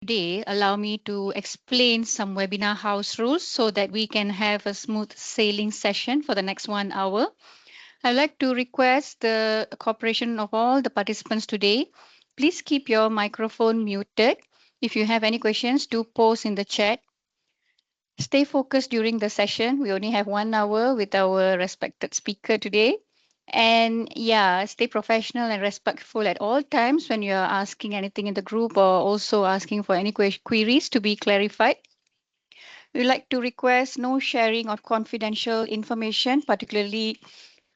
today, allow me to explain some webinar house rules so that we can have a smooth sailing session for the next 1 hour. I'd like to request the cooperation of all the participants today. Please keep your microphone muted. If you have any questions, do post in the chat. Stay focused during the session. We only have 1 hour with our respected speaker today. And yeah, stay professional and respectful at all times when you're asking anything in the group or also asking for any queries to be clarified. We'd like to request no sharing of confidential information, particularly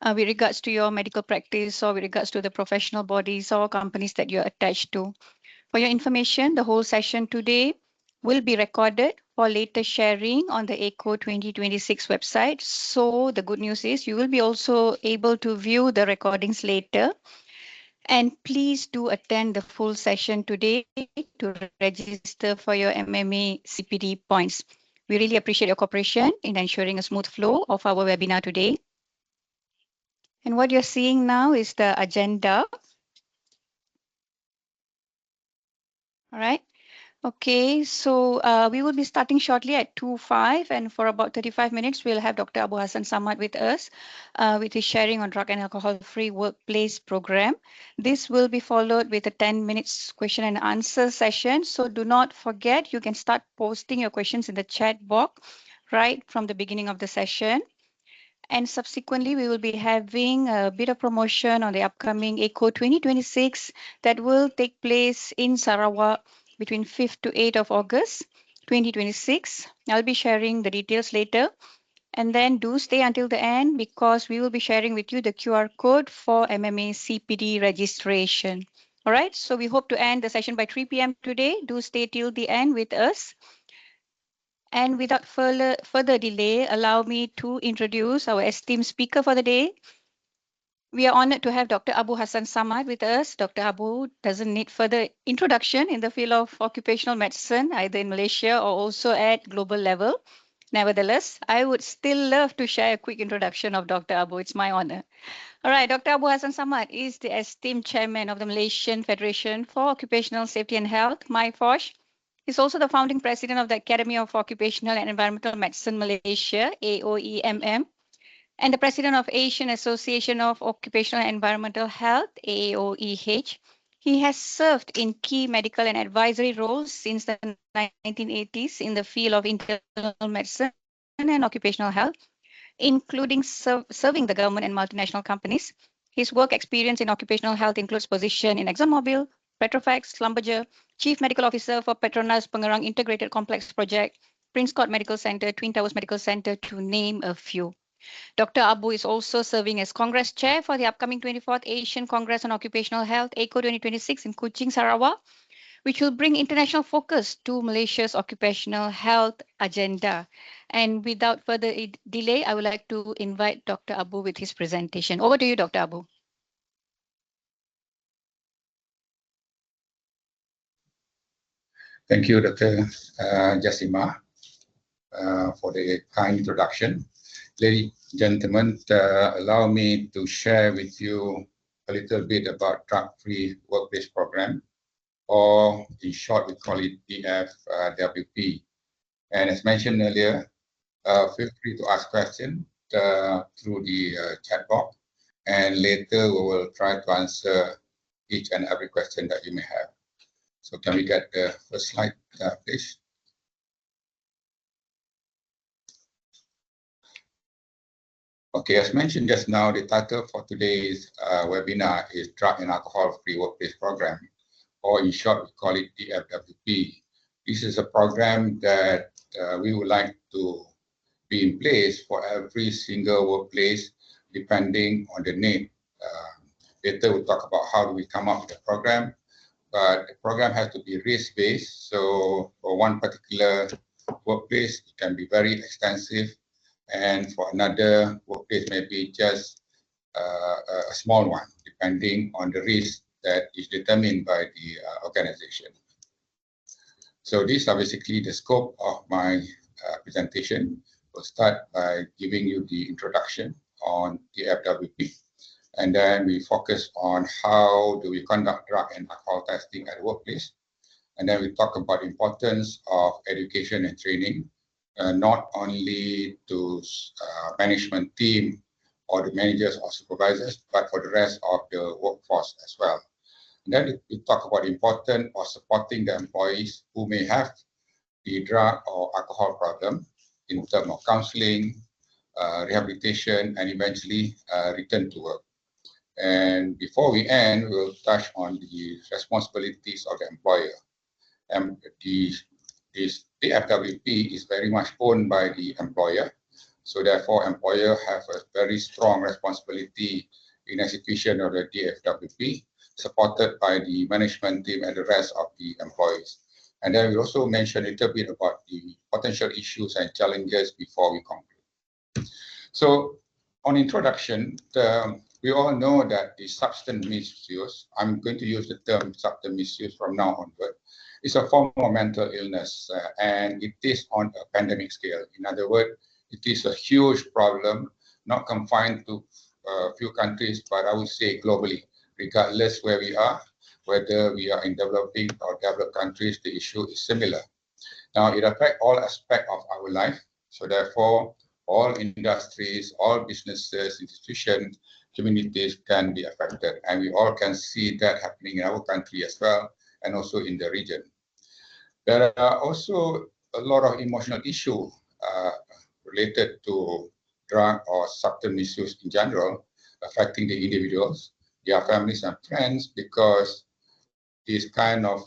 with regards to your medical practice or with regards to the professional bodies or companies that you're attached to. For your information, the whole session today will be recorded for later sharing on the ACOH 2026 website. So the good news is you will be also able to view the recordings later. And please do attend the full session today to register for your MMA CPD points. We really appreciate your cooperation in ensuring a smooth flow of our webinar today. And what you're seeing now is the agenda. All right. Okay, so we will be starting shortly at 2:05, and for about 35 minutes, we'll have Dr. Abu Hasan Samad with us with his sharing on drug and alcohol-free workplace program. This will be followed with a 10 minutes question and answer session. So do not forget, you can start posting your questions in the chat box right from the beginning of the session. And subsequently, we will be having a bit of promotion on the upcoming ACOH 2026 that will take place in Sarawak between 5th to 8th of August 2026. I'll be sharing the details later. And then do stay until the end because we will be sharing with you the QR code for MMA CPD registration. All right, so we hope to end the session by 3 p.m. today. Do stay till the end with us. And without further delay, allow me to introduce our esteemed speaker for the day. We are honored to have Dr. Abu Hasan Samad with us. Dr. Abu doesn't need further introduction in the field of occupational medicine, either in Malaysia or also at global level. Nevertheless, I would still love to share a quick introduction of Dr. Abu. It's my honor. All right, Dr. Abu Hasan Samad is the esteemed chairman of the Malaysian Federation for Occupational Safety and Health, MyFOSH. He's also the founding president of the Academy of Occupational and Environmental Medicine Malaysia, AOEMM, and the president of Asian Association of Occupational and Environmental Health, AOEH. He has served in key medical and advisory roles since the 1980s in the field of internal medicine and occupational health, including serving the government and multinational companies. His work experience in occupational health includes position in ExxonMobil, Petrofax, Schlumberger, Chief Medical Officer for Petronas Pengerang Integrated Complex Project, Prince Court Medical Center, Twin Towers Medical Center, to name a few. Dr. Abu is also serving as Congress Chair for the upcoming 24th Asian Congress on Occupational Health, ACOH 2026 in Kuching, Sarawak, which will bring international focus to Malaysia's occupational health agenda. And without further delay, I would like to invite Dr. Abu with his presentation. Over to you, Dr. Abu. Thank you, Dr. Jasima, for the kind introduction. Ladies and gentlemen, allow me to share with you a little bit about drug-free workplace program, or in short, we call it DFWP. And as mentioned earlier, feel free to ask questions through the chat box, and later we will try to answer each and every question that you may have. So can we get the first slide, please? Okay, as mentioned just now, the title for today's webinar is Drug and Alcohol-Free Workplace Program, or in short, we call it DFWP. This is a program that we would like to be in place for every single workplace, depending on the name. Later, we'll talk about how do we come up with the program, but the program has to be risk-based. So for one particular workplace, it can be very extensive, and for another workplace, maybe just a small one, depending on the risk that is determined by the organization. So these are basically the scope of my presentation. We'll start by giving you the introduction on the DFWP, and then we focus on how do we conduct drug and alcohol testing at the workplace. And then we talk about importance of education and training, not only to management team or the managers or supervisors, but for the rest of the workforce as well. And then we talk about importance of supporting the employees who may have the drug or alcohol problem in terms of counseling, rehabilitation, and eventually return to work. And before we end, we'll touch on the responsibilities of the employer. And this DFWP is very much owned by the employer. So therefore, employer have a very strong responsibility in execution of the DFWP, supported by the management team and the rest of the employees. And then we also mention a little bit about the potential issues and challenges before we conclude. So on introduction, we all know that the substance misuse, I'm going to use the term substance misuse from now onward, is a form of mental illness, and it is on a pandemic scale. In other words, it is a huge problem, not confined to a few countries, but I would say globally, regardless where we are, whether we are in developing or developed countries, the issue is similar. Now, it affects all aspects of our life. So therefore, all industries, all businesses, institutions, communities can be affected. And we all can see that happening in our country as well, and also in the region. There are also a lot of emotional issues related to drug or substance misuse in general, affecting the individuals, their families and friends, because these kind of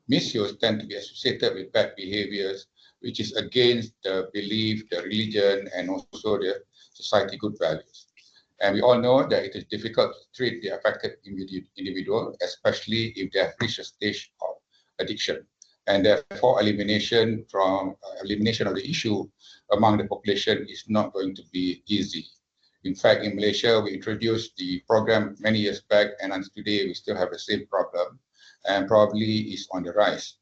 misuse tend to be associated with bad behaviors, which is against the belief, the religion, and also the society good values. And we all know that it is difficult to treat the affected individual, especially if they have reached a stage of addiction. And therefore, elimination of the issue among the population is not going to be easy. In fact, in Malaysia, we introduced the program many years back, and until today, we still have the same problem, and probably is on the rise.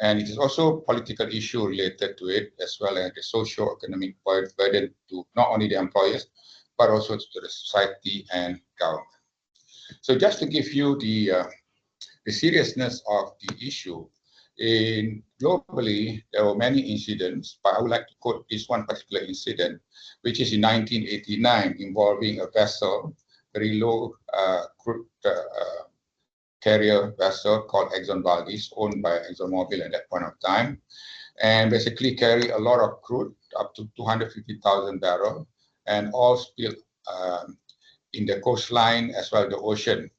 And it is also a political issue related to it, as well as the socio-economic burden to not only the employers, but also to the society and government. So just to give you the seriousness of the issue, globally, there were many incidents, but I would like to quote this one particular incident, which is in 1989, involving a vessel, very low crude carrier vessel called Exxon Valdez, owned by ExxonMobil at that point of time, and basically carry a lot of crude, up to 250,000 barrels, and all spilled in the coastline as well as the ocean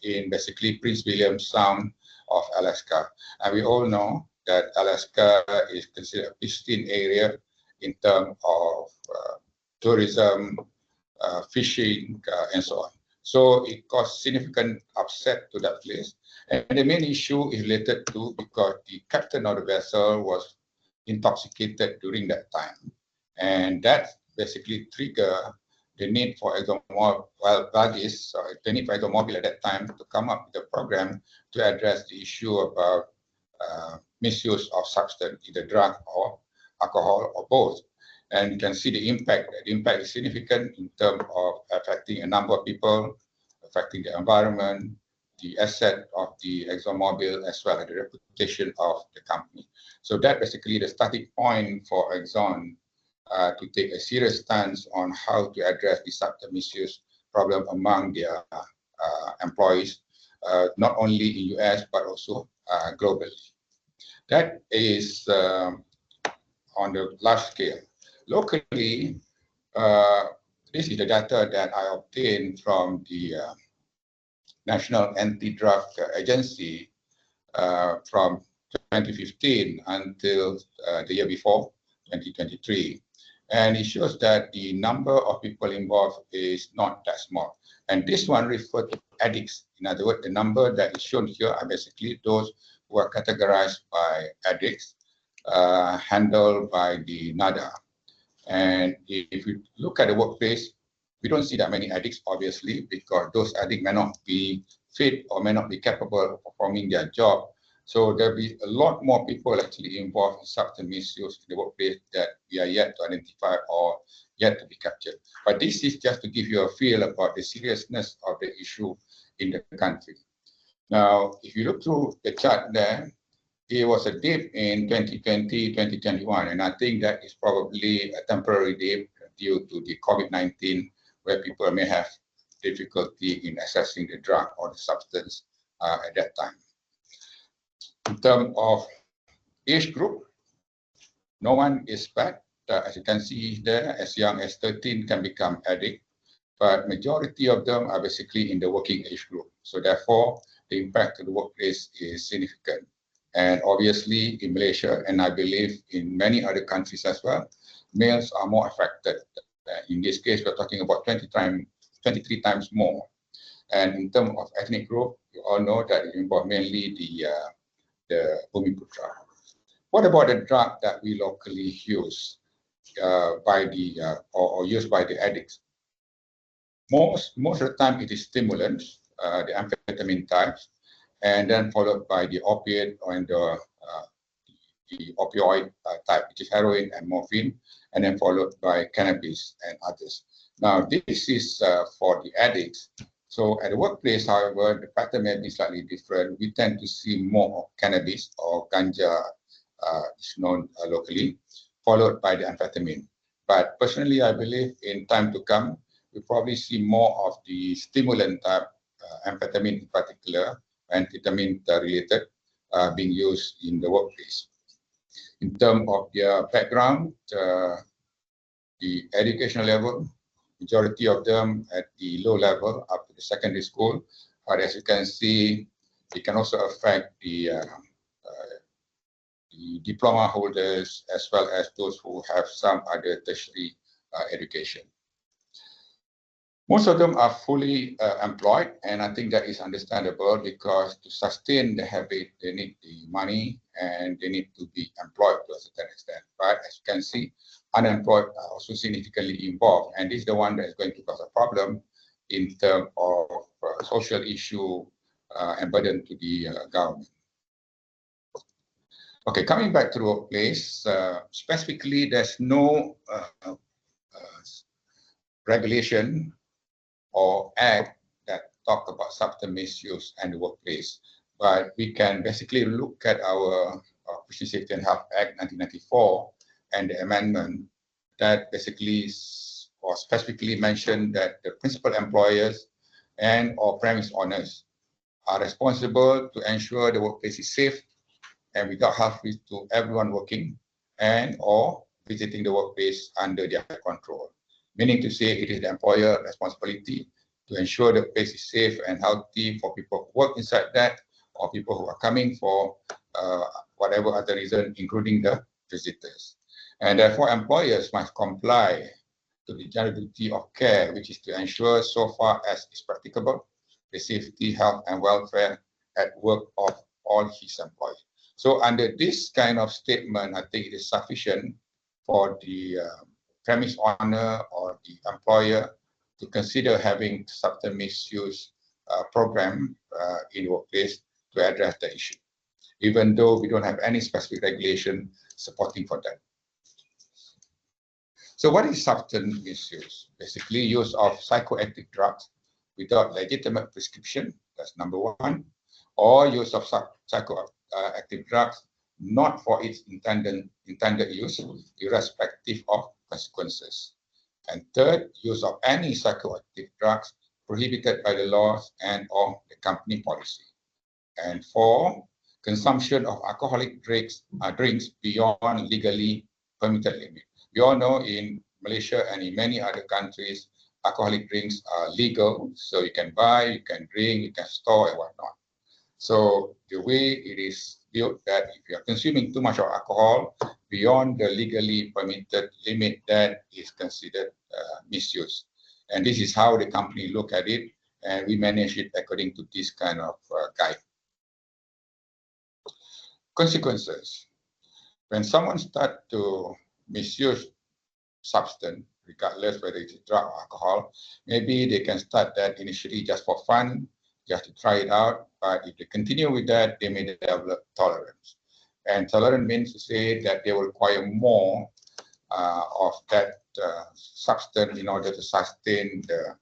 in basically Prince William Sound of Alaska. And we all know that Alaska is considered a pristine area in terms of tourism, fishing, and so on. So it caused significant upset to that place. And the main issue is related to because the captain of the vessel was intoxicated during that time. And that basically triggered the need for ExxonMobil at that time to come up with a program to address the issue about misuse of substance, either drug or alcohol or both. And you can see the impact. The impact is significant in terms of affecting a number of people, affecting the environment, the asset of the ExxonMobil, as well as the reputation of the company. So that basically the starting point for Exxon to take a serious stance on how to address the substance misuse problem among their employees, not only in US, but also globally. That is on the large scale. Locally, this is the data that I obtained from the National Anti-Drug Agency from 2015 until the year before, 2023. And it shows that the number of people involved is not that small. And this one refers to addicts. In other words, the number that is shown here are basically those who are categorized by addicts, handled by the NADA. And if you look at the workplace, we don't see that many addicts, obviously, because those addicts may not be fit or may not be capable of performing their job. So there'll be a lot more people actually involved in substance misuse in the workplace that we are yet to identify or yet to be captured. But this is just to give you a feel about the seriousness of the issue in the country. Now, if you look through the chart there, it was a dip in 2020, 2021, and I think that is probably a temporary dip due to the COVID-19, where people may have difficulty in accessing the drug or the substance at that time. In terms of age group, no one is bad. As you can see there, as young as 13 can become addict, but majority of them are basically in the working age group. So therefore, the impact to the workplace is significant. And obviously in Malaysia, and I believe in many other countries as well, males are more affected. In this case, we're talking about 23 times more. And in terms of ethnic group, you all know that it involves mainly the Bumiputra. What about the drug that we locally use or used by the addicts? Most of the time it is stimulants, the amphetamine types, and then followed by the opiate and the opioid type, which is heroin and morphine, and then followed by cannabis and others. Now, this is for the addicts. So at the workplace, however, the pattern may be slightly different. We tend to see more of cannabis or ganja, is known locally, followed by the amphetamine. But personally, I believe in time to come, we probably see more of the stimulant type, amphetamine in particular, amphetamine related, being used in the workplace. In terms of their background, the educational level, majority of them at the low level up to the secondary school. But as you can see, it can also affect the diploma holders as well as those who have some other tertiary education. Most of them are fully employed, and I think that is understandable because to sustain the habit, they need the money and they need to be employed to a certain extent. But as you can see, unemployed are also significantly involved, and this is the one that is going to cause a problem in terms of social issue and burden to the government. Okay, coming back to the workplace, specifically, there's no regulation or act that talk about substance misuse and the workplace. But we can basically look at our Occupational Safety and Health Act 1994 and the amendment that basically or specifically mentioned that the principal employers and or premise owners are responsible to ensure the workplace is safe and without health risk to everyone working and or visiting the workplace under their control. Meaning to say it is the employer responsibility to ensure the place is safe and healthy for people who work inside that or people who are coming for whatever other reason, including the visitors. And therefore, employers must comply to the general duty of care, which is to ensure so far as is practicable, the safety, health, and welfare at work of all his employees. So under this kind of statement, I think it is sufficient for the premise owner or the employer to consider having substance misuse program in the workplace to address the issue, even though we don't have any specific regulation supporting for that. So what is substance misuse? Basically, use of psychoactive drugs without legitimate prescription, that's number one, or use of psychoactive drugs not for its intended use, irrespective of consequences. And third, use of any psychoactive drugs prohibited by the laws and or the company policy. And four, consumption of alcoholic drinks beyond legally permitted limit. We all know in Malaysia and in many other countries, alcoholic drinks are legal, so you can buy, you can drink, you can store and whatnot. So the way it is built that if you are consuming too much of alcohol beyond the legally permitted limit, that is considered misuse. And this is how the company look at it, and we manage it according to this kind of guide. Consequences. When someone starts to misuse substance, regardless whether it's drug or alcohol, maybe they can start that initially just for fun, just to try it out. But if they continue with that, they may develop tolerance. And tolerance means to say that they will require more of that substance in order to sustain the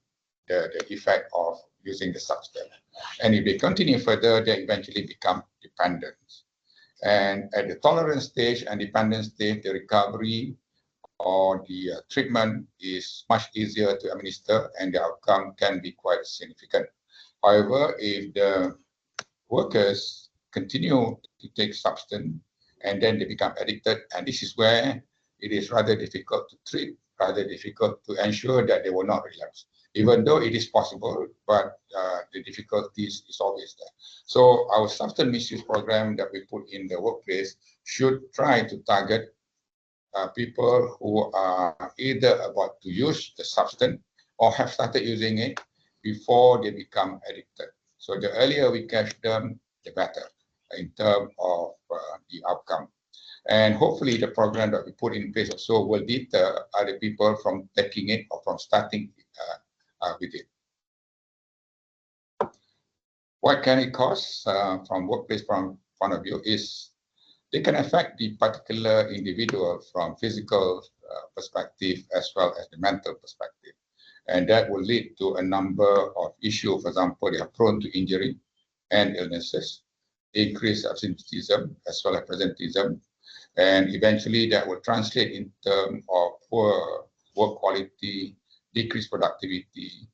effect of using the substance. And if they continue further, they eventually become dependent. And at the tolerance stage and dependent stage, the recovery or the treatment is much easier to administer and the outcome can be quite significant. However, if the workers continue to take substance and then they become addicted, and this is where it is rather difficult to treat, rather difficult to ensure that they will not relapse, even though it is possible, but the difficulties is always there. So our substance misuse program that we put in the workplace should try to target people who are either about to use the substance or have started using it before they become addicted. So the earlier we catch them, the better in terms of the outcome. And hopefully the program that we put in place also will deter other people from taking it or from starting with it. What can it cause from workplace point of view is they can affect the particular individual from physical perspective as well as the mental perspective. And that will lead to a number of issues. For example, they are prone to injury and illnesses, increased absenteeism as well as presenteeism, and eventually that will translate in terms of poor work quality, decreased productivity,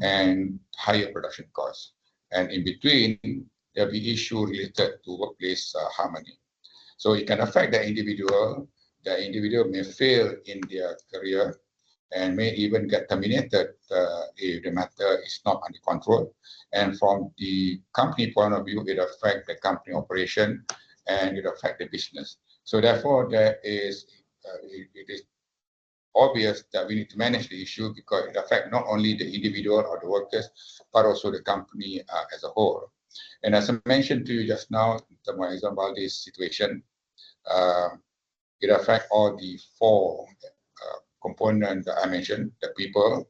and higher production costs. And in between, there'll be issues related to workplace harmony. So it can affect the individual. The individual may fail in their career and may even get terminated if the matter is not under control. And from the company point of view, it affects the company operation and it affects the business. So therefore, it is obvious that we need to manage the issue because it affects not only the individual or the workers, but also the company as a whole. And as I mentioned to you just now, in terms of example, this situation, it affects all the four components that I mentioned, the people,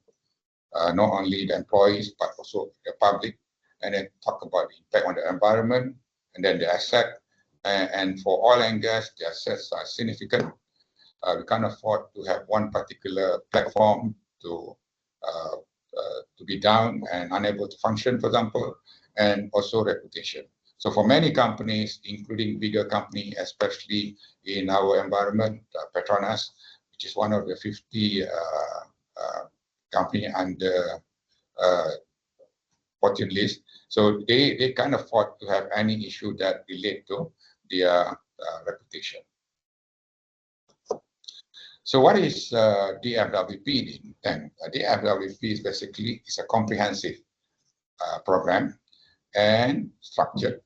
not only the employees, but also the public, and then talk about the impact on the environment, and then the asset. And for oil and gas, the assets are significant. We can't afford to have one particular platform to be down and unable to function, for example, and also reputation. So for many companies, including bigger companies, especially in our environment, Petronas, which is one of the 50 company under 14 list. So they can't afford to have any issue that relate to their reputation. So what is DFWP then? DFWP is basically a comprehensive program and structured,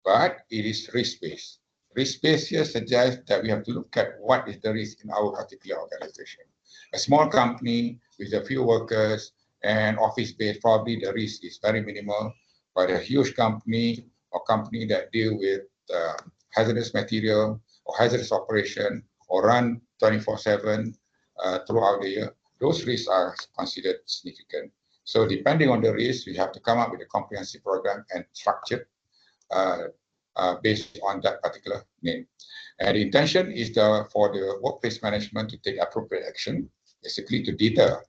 but it is risk-based. Risk-based here suggests that we have to look at what is the risk in our particular organization. A small company with a few workers and office-based, probably the risk is very minimal, but a huge company or company that deal with hazardous material or hazardous operation or run 24/7 throughout the year, those risks are considered significant. So depending on the risk, we have to come up with a comprehensive program and structure based on that particular name. And the intention is for the workplace management to take appropriate action, basically to deter.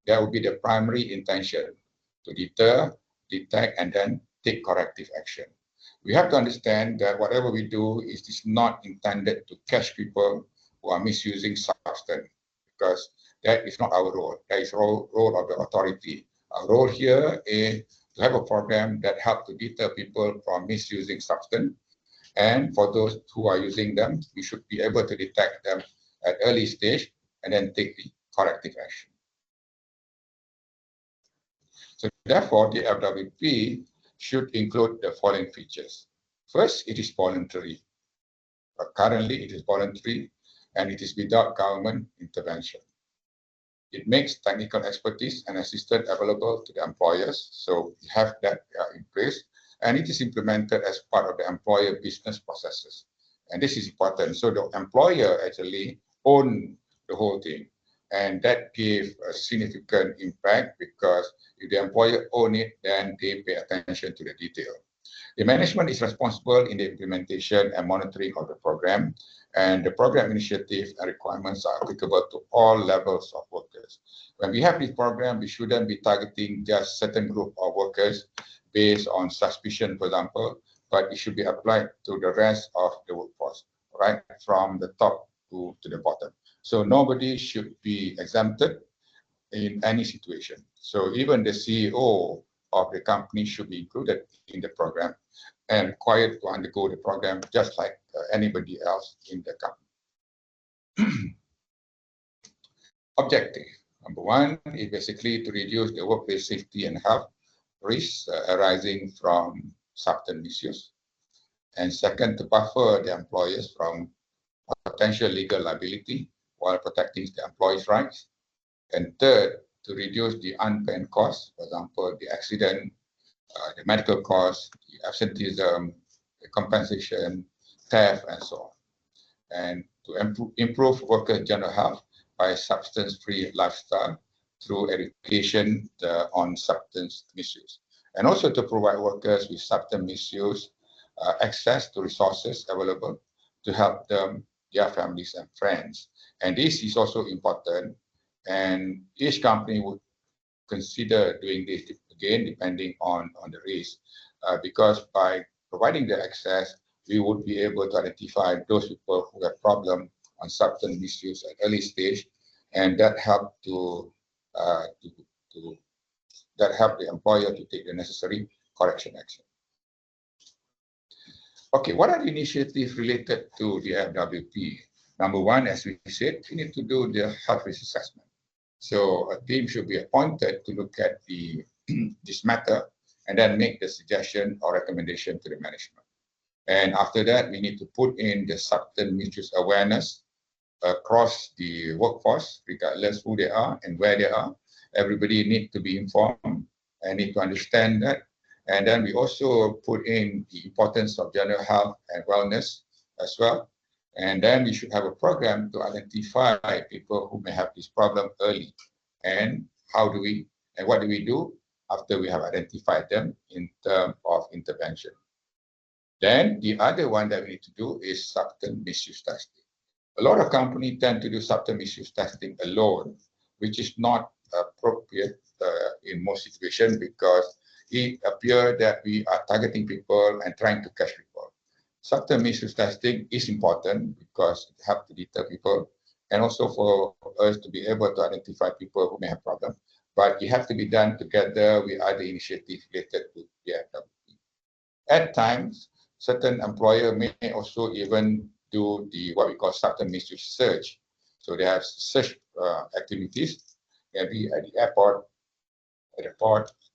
That would be the primary intention, to deter, detect, and then take corrective action. We have to understand that whatever we do is not intended to catch people who are misusing substance, because that is not our role. That is the role of the authority. Our role here is to have a program that helps to deter people from misusing substance. And for those who are using them, we should be able to detect them at early stage and then take the corrective action. So therefore, the DFWP should include the following features. First, it is voluntary. Currently, it is voluntary and it is without government intervention. It makes technical expertise and assistance available to the employers. So we have that in place, and it is implemented as part of the employer business processes. And this is important. So the employer actually owns the whole thing. And that gives a significant impact because if the employer owns it, then they pay attention to the detail. The management is responsible in the implementation and monitoring of the program, and the program initiative and requirements are applicable to all levels of workers. When we have this program, we shouldn't be targeting just certain group of workers based on suspicion, for example, but it should be applied to the rest of the workforce, right, from the top to the bottom. So nobody should be exempted in any situation. So even the CEO of the company should be included in the program and required to undergo the program just like anybody else in the company. Objective. Number one is basically to reduce the workplace safety and health risks arising from substance misuse. And second, to buffer the employers from potential legal liability while protecting the employees' rights. And third, to reduce the unplanned costs, for example, the accident, the medical costs, the absenteeism, the compensation, theft, and so on. And to improve workers' general health by substance-free lifestyle through education on substance misuse. And also to provide workers with substance misuse access to resources available to help them, their families and friends. And this is also important. And each company would consider doing this again, depending on the risk, because by providing the access, we would be able to identify those people who have problem on substance misuse at early stage, and that help that help the employer to take the necessary correction action. Okay, what are the initiatives related to the DFWP? Number one, as we said, we need to do the health risk assessment. So a team should be appointed to look at this matter and then make the suggestion or recommendation to the management. And after that, we need to put in the substance misuse awareness across the workforce, regardless who they are and where they are. Everybody needs to be informed and need to understand that. And then we also put in the importance of general health and wellness as well. And then we should have a program to identify people who may have this problem early. And what do we do after we have identified them in terms of intervention? Then the other one that we need to do is substance misuse testing. A lot of companies tend to do substance misuse testing alone, which is not appropriate in most situations because it appears that we are targeting people and trying to catch people. Substance misuse testing is important because it helps to deter people and also for us to be able to identify people who may have problems. But it has to be done together with other initiatives related to DFWP. At times, certain employers may also even do what we call substance misuse search. So they have search activities, maybe at the airport,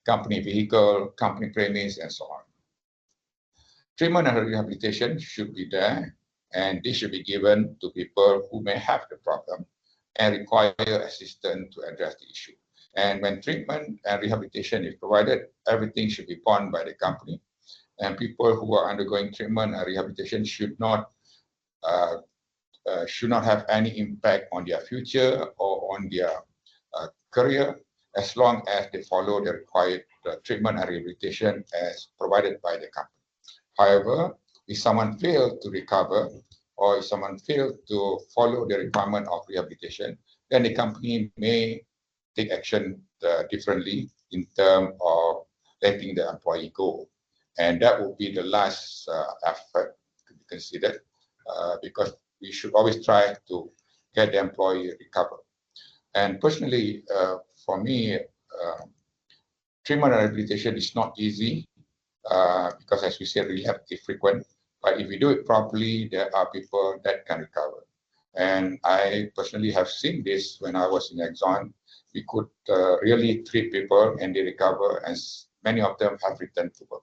company vehicle, company premise, and so on. Treatment and rehabilitation should be there, and this should be given to people who may have the problem and require assistance to address the issue. And when treatment and rehabilitation is provided, everything should be borne by the company. And people who are undergoing treatment and rehabilitation should not have any impact on their future or on their career, as long as they follow the required treatment and rehabilitation as provided by the company. However, if someone fails to recover or if someone fails to follow the requirement of rehabilitation, then the company may take action differently in terms of letting the employee go. And that would be the last effort to be considered because we should always try to get the employee recovered. And personally, for me, treatment and rehabilitation is not easy because, as we said, relapse is frequent. But if we do it properly, there are people that can recover. And I personally have seen this when I was in Exxon. We could really treat people and they recover, and many of them have returned to work.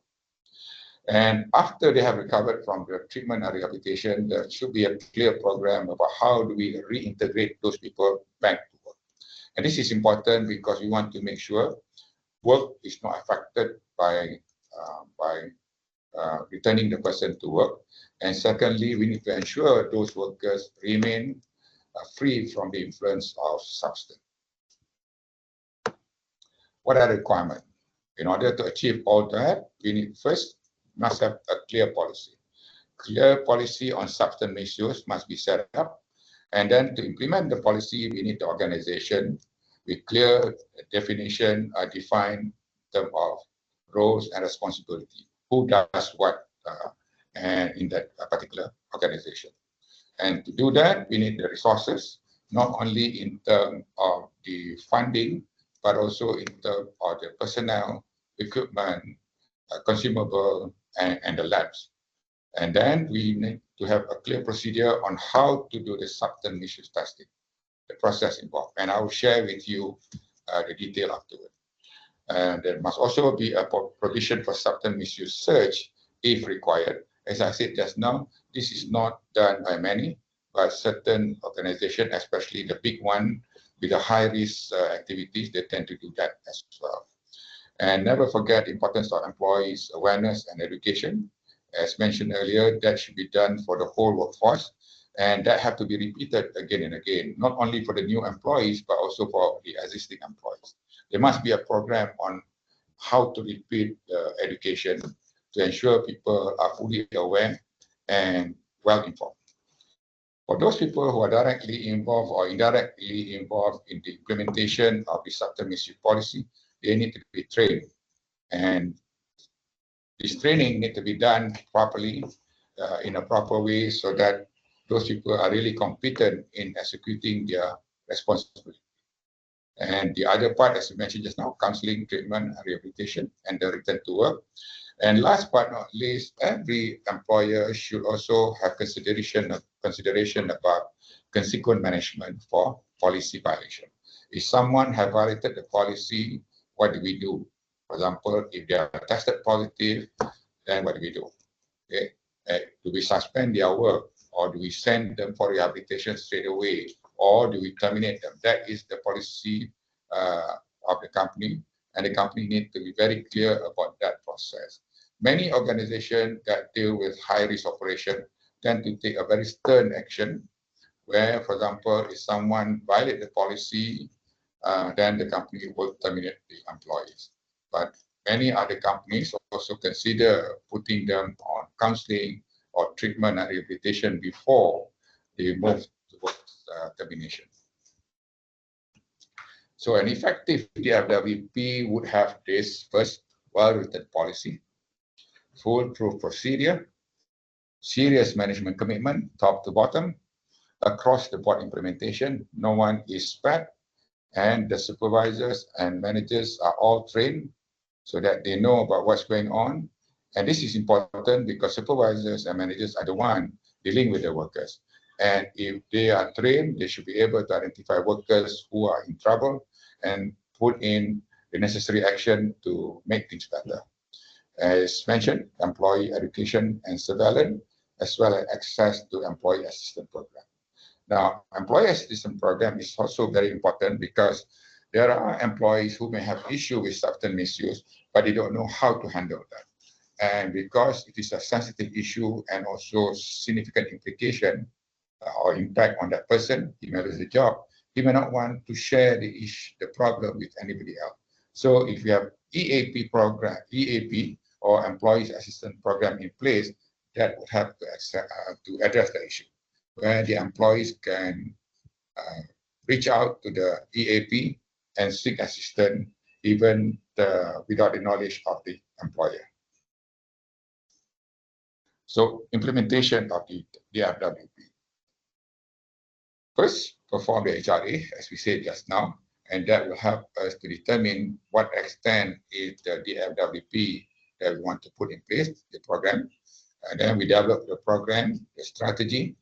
And after they have recovered from the treatment and rehabilitation, there should be a clear program about how do we reintegrate those people back to work. And this is important because we want to make sure work is not affected by returning the person to work. And secondly, we need to ensure those workers remain free from the influence of substance. What are the requirements? In order to achieve all that, we need first must have a clear policy. Clear policy on substance misuse must be set up. And then to implement the policy, we need the organization with clear definition, defined term of roles and responsibility. Who does what and in that particular organization. And to do that, we need the resources, not only in terms of the funding, but also in terms of the personnel, equipment, consumable, and the labs. And then we need to have a clear procedure on how to do the substance misuse testing, the process involved. And I will share with you the detail afterward. And there must also be a provision for substance misuse search if required. As I said just now, this is not done by many, but certain organizations, especially the big one with the high risk activities, they tend to do that as well. And never forget the importance of employees' awareness and education. As mentioned earlier, that should be done for the whole workforce, and that have to be repeated again and again, not only for the new employees, but also for the existing employees. There must be a program on how to repeat education to ensure people are fully aware and well informed. For those people who are directly involved or indirectly involved in the implementation of the substance misuse policy, they need to be trained. And this training needs to be done properly in a proper way so that those people are really competent in executing their responsibility. And the other part, as I mentioned just now, counseling, treatment, rehabilitation, and the return to work. And last but not least, every employer should also have consideration about consequent management for policy violation. If someone has violated the policy, what do we do? For example, if they are tested positive, then what do we do? Okay. Do we suspend their work, or do we send them for rehabilitation straight away, or do we terminate them? That is the policy of the company, and the company needs to be very clear about that process. Many organizations that deal with high-risk operation tend to take a very stern action, where, for example, if someone violates the policy, then the company will terminate the employees. But many other companies also consider putting them on counseling or treatment and rehabilitation before they move towards termination. So an effective DFWP would have this: first, well-written policy, foolproof procedure, serious management commitment, top to bottom, across the board implementation. No one is spared, and the supervisors and managers are all trained so that they know about what's going on. And this is important because supervisors and managers are the one dealing with the workers. And if they are trained, they should be able to identify workers who are in trouble and put in the necessary action to make things better. As mentioned, employee education and surveillance, as well as access to employee assistance program. Now, employee assistance program is also very important because there are employees who may have issue with substance misuse, but they don't know how to handle that. And because it is a sensitive issue and also significant implication or impact on that person, he may lose the job. He may not want to share the problem with anybody else. So if you have EAP program, EAP or employees assistance program in place, that would have to address the issue, where the employees can reach out to the EAP and seek assistance even without the knowledge of the employer. So implementation of the DFWP. First, perform the HRA, as we said just now, and that will help us to determine what extent is the DFWP that we want to put in place, the program. And then we develop the program, the strategy,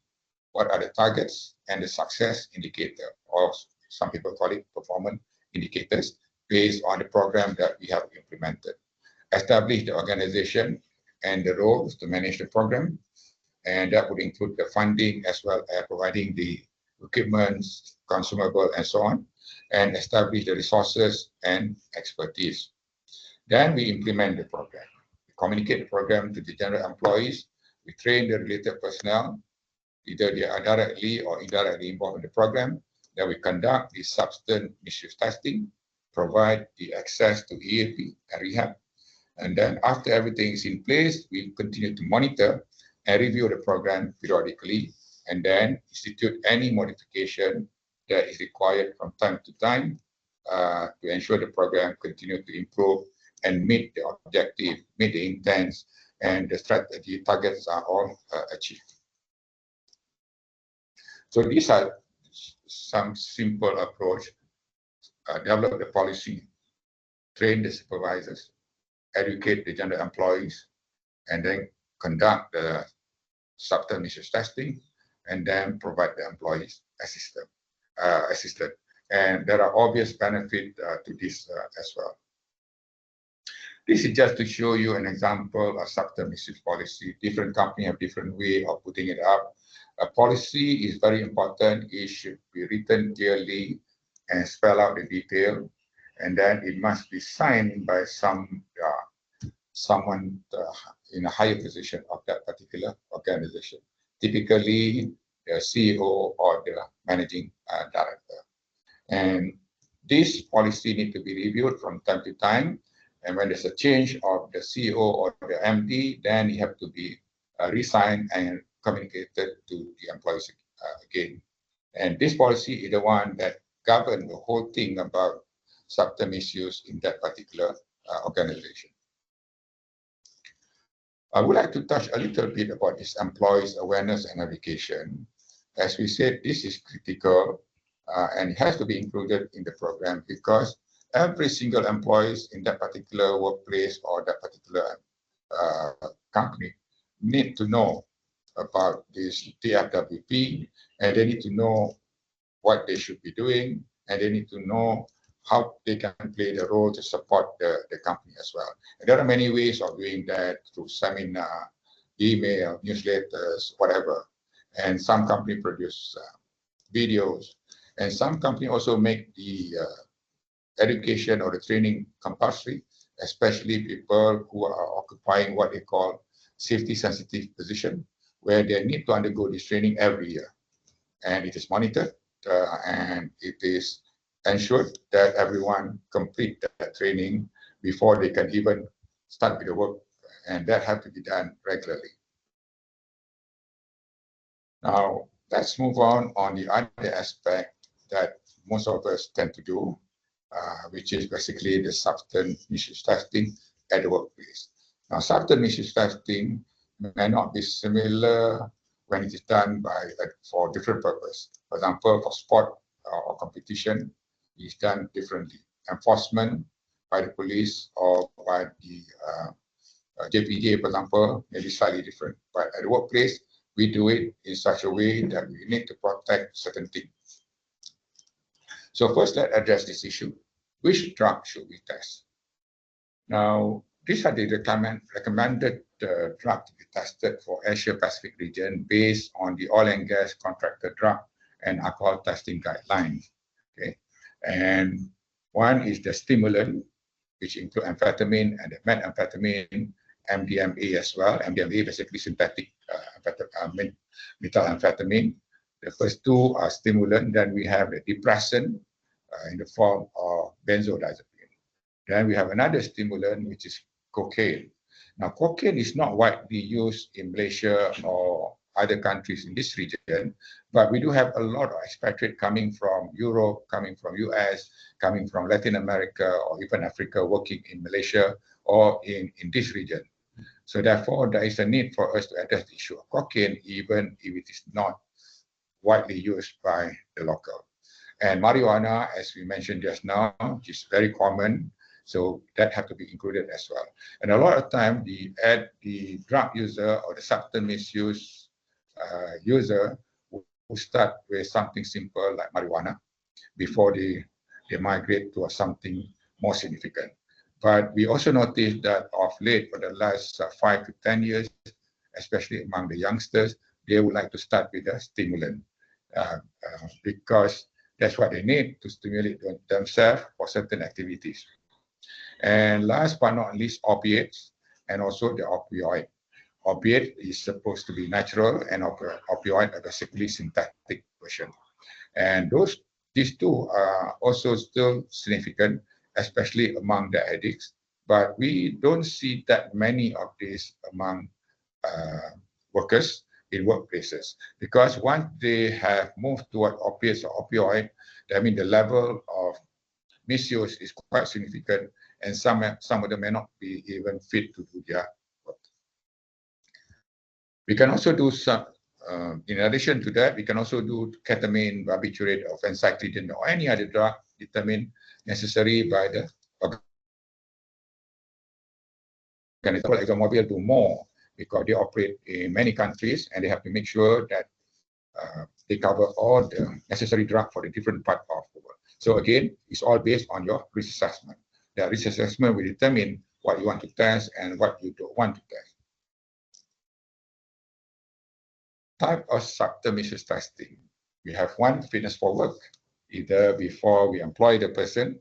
what are the targets, and the success indicator, or some people call it performance indicators, based on the program that we have implemented. Establish the organization and the roles to manage the program, and that would include the funding as well as providing the equipment, consumable, and so on, and establish the resources and expertise. Then we implement the program. We communicate the program to the general employees. We train the related personnel, either they are directly or indirectly involved in the program. Then we conduct the substance misuse testing, provide the access to EAP and rehab, And then after everything is in place, we continue to monitor and review the program periodically, and then institute any modification that is required from time to time to ensure the program continue to improve and meet the objective, meet the intents, and the strategy targets are all achieved. So these are some simple approach: develop the policy, train the supervisors, educate the general employees, and then conduct the subterfuge testing, and then provide the employees assisted. And there are obvious benefits to this as well. This is just to show you an example of subterfuge policy. Different companies have different way of putting it up. A policy is very important. It should be written clearly and spell out the detail, and then it must be signed by someone in a higher position of that particular organization, typically the CEO or the managing director. And this policy need to be reviewed from time to time. And when there's a change of the CEO or the MD, then it have to be re-signed and communicated to the employees again. And this policy is the one that governs the whole thing about subterfuge use in that particular organization. I would like to touch a little bit about this employees awareness and education. As we said, this is critical and it has to be included in the program because every single employee in that particular workplace or that particular company need to know about this DFWP, and they need to know what they should be doing, and they need to know how they can play the role to support the company as well. And there are many ways of doing that through seminar, email, newsletters, whatever. And some company produce videos, and some company also make the education or the training compulsory, especially people who are occupying what they call safety sensitive position, where they need to undergo this training every year. And it is monitored and it is ensured that everyone complete that training before they can even start with the work, and that have to be done regularly. Now, let's move on the other aspect that most of us tend to do, which is basically the subterfuge testing at the workplace. Now, subterfuge testing may not be similar when it is done for different purpose. For example, for sport or competition, it is done differently. Enforcement by the police or by the JPJ, for example, may be slightly different. But at the workplace, we do it in such a way that we need to protect certain things. So first, let's address this issue. Which drug should we test? Now, these are the recommended drug to be tested for Asia Pacific region based on the oil and gas contracted drug and alcohol testing guidelines. Okay, and one is the stimulant, which include amphetamine and the methamphetamine, MDMA as well. MDMA basically synthetic methamphetamine. The first two are stimulant. Then we have the depressant in the form of benzodiazepine. Then we have another stimulant, which is cocaine. Now, cocaine is not widely used in Malaysia or other countries in this region, but we do have a lot of expatriates coming from Europe, coming from US, coming from Latin America, or even Africa, working in Malaysia or in this region. So therefore, there is a need for us to address the issue of cocaine, even if it is not widely used by the local. And marijuana, as we mentioned just now, is very common, so that have to be included as well. And a lot of time, the drug user or the substance user who start with something simple like marijuana before they migrate to something more significant. But we also noticed that of late, for the last 5 to 10 years, especially among the youngsters, they would like to start with a stimulant because that's what they need to stimulate themselves for certain activities. And last but not least, opiates and also the opioid. Opiate is supposed to be natural, and opioid are basically synthetic version. And these two are also still significant, especially among the addicts, but we don't see that many of these among workers in workplaces, because once they have moved toward opiates or opioid, I mean the level of misuse is quite significant, and some of them may not be even fit to do their work. We can also do some, in addition to that, we can also do ketamine, barbiturate, or phencyclidine, or any other drug determined necessary by the organization. For example, ExxonMobil do more because they operate in many countries and they have to make sure that they cover all the necessary drug for the different part of the world. So again, it's all based on your risk assessment. The risk assessment will determine what you want to test and what you don't want to test. Type of subterraneous testing. We have one, fitness for work, either before we employ the person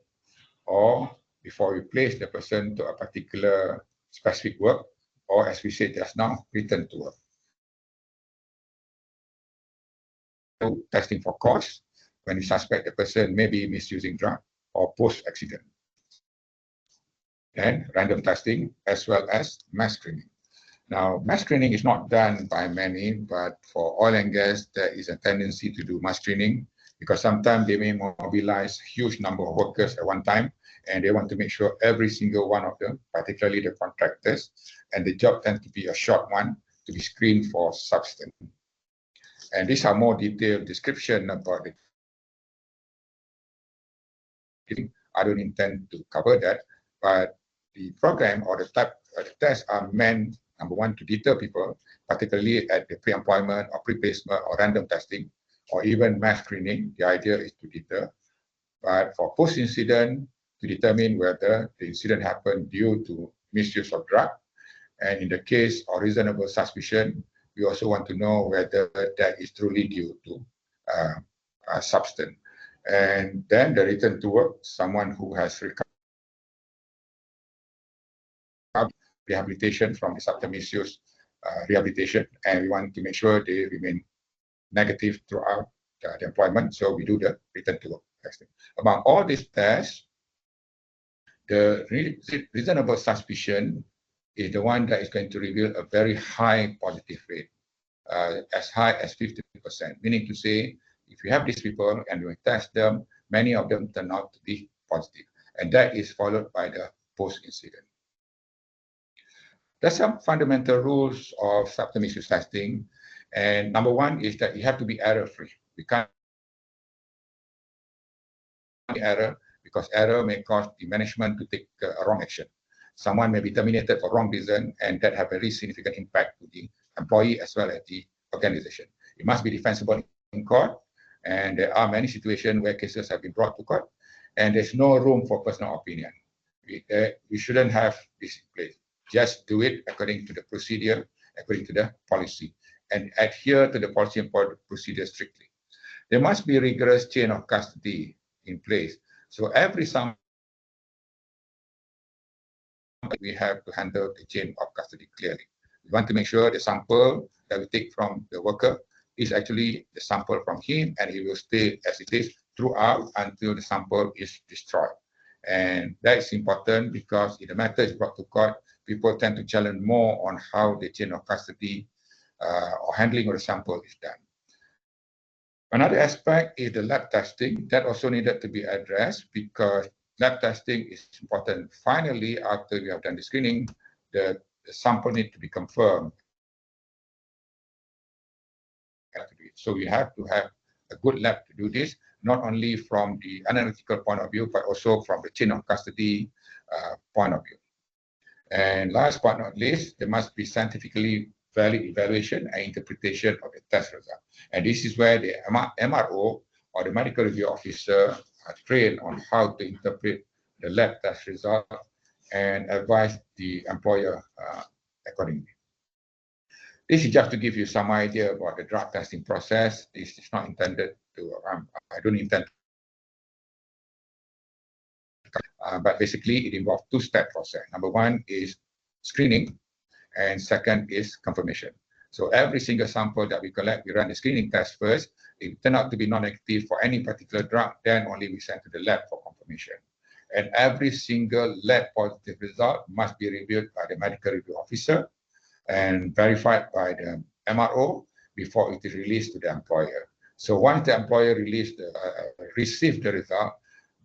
or before we place the person to a particular specific work, or as we said just now, return to work. Testing for cause, when you suspect the person may be misusing drug, or post-accident. And random testing, as well as mass screening. Now, mass screening is not done by many, but for oil and gas, there is a tendency to do mass screening because sometimes they may mobilize huge number of workers at one time, and they want to make sure every single one of them, particularly the contractors, and the job tends to be a short one, to be screened for substance. And these are more detailed description about it. I don't intend to cover that, but the program or the type of tests are meant, number one, to deter people, particularly at the pre-employment or pre-placement or random testing, or even mass screening. The idea is to deter. But for post-incident, to determine whether the incident happened due to misuse of drug, and in the case of reasonable suspicion, we also want to know whether that is truly due to a substance. And then the return to work, someone who has recovered rehabilitation from the substance misuse rehabilitation, and we want to make sure they remain negative throughout the employment. So we do the return to work testing. Among all these tests, the reasonable suspicion is the one that is going to reveal a very high positive rate, as high as 50%, meaning to say, if you have these people and you test them, many of them turn out to be positive. And that is followed by the post-incident. There's some fundamental rules of substance misuse testing. And number one is that you have to be error-free. We can't error because error may cause the management to take a wrong action. Someone may be terminated for wrong reason, and that have a very significant impact to the employee as well as the organization. It must be defensible in court, and there are many situations where cases have been brought to court, and there's no room for personal opinion. We shouldn't have this in place. Just do it according to the procedure, according to the policy, and adhere to the policy and procedure strictly. There must be rigorous chain of custody in place. So every sample we have to handle the chain of custody clearly. We want to make sure the sample that we take from the worker is actually the sample from him, and it will stay as it is throughout until the sample is destroyed. And that is important because if the matter is brought to court, people tend to challenge more on how the chain of custody or handling of the sample is done. Another aspect is the lab testing. That also needed to be addressed because lab testing is important. Finally, after we have done the screening, the sample needs to be confirmed. So we have to have a good lab to do this, not only from the analytical point of view, but also from the chain of custody point of view. And last but not least, there must be scientifically valid evaluation and interpretation of the test result. And this is where the MRO or the medical review officer are trained on how to interpret the lab test result and advise the employer accordingly. This is just to give you some idea about the drug testing process. This is not intended to, I don't intend but basically it involves two-step process. Number one is screening, and second is confirmation. So every single sample that we collect, we run the screening test first. If it turns out to be non-negative for any particular drug, then only we send to the lab for confirmation. and every single lab positive result must be reviewed by the medical review officer and verified by the MRO before it is released to the employer. So once the employer receives the result,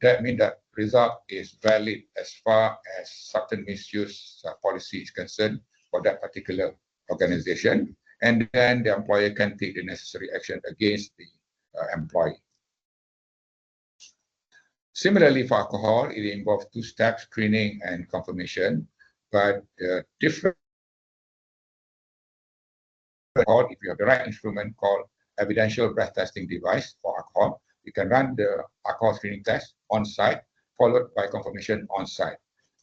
that means that result is valid as far as substance misuse policy is concerned for that particular organization, and then the employer can take the necessary action against the employee. Similarly, for alcohol, it involves two steps, screening and confirmation, but different. If you have the right instrument called evidential breath testing device for alcohol, you can run the alcohol screening test on site, followed by confirmation on site.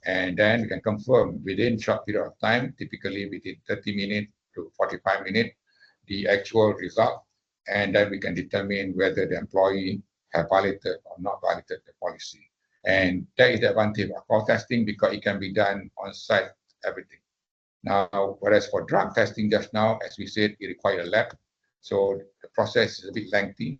And then you can confirm within short period of time, typically within 30 minutes to 45 minutes, the actual result. And then we can determine whether the employee have violated or not violated the policy. And that is the advantage of alcohol testing because it can be done on site, everything. Now, whereas for drug testing just now, as we said, it requires a lab. So the process is a bit lengthy.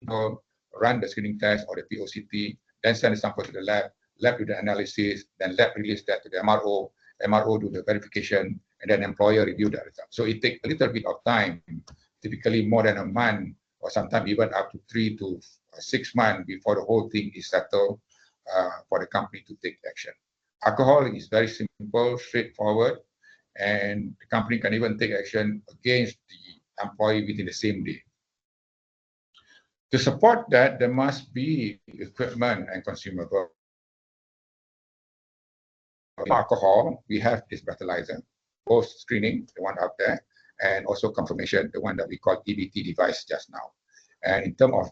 Run the screening test or the POCT, then send the sample to the lab do the analysis, then lab release that to the MRO do the verification, and then employer review the result. So it takes a little bit of time, typically more than a month, or sometimes even up to 3 to 6 months before the whole thing is settled for the company to take action. Alcohol is very simple, straightforward, and the company can even take action against the employee within the same day. To support that, there must be equipment and consumable. Alcohol, we have this breathalyzer, both screening, the one out there, and also confirmation, the one that we call EBT device just now. And in terms of,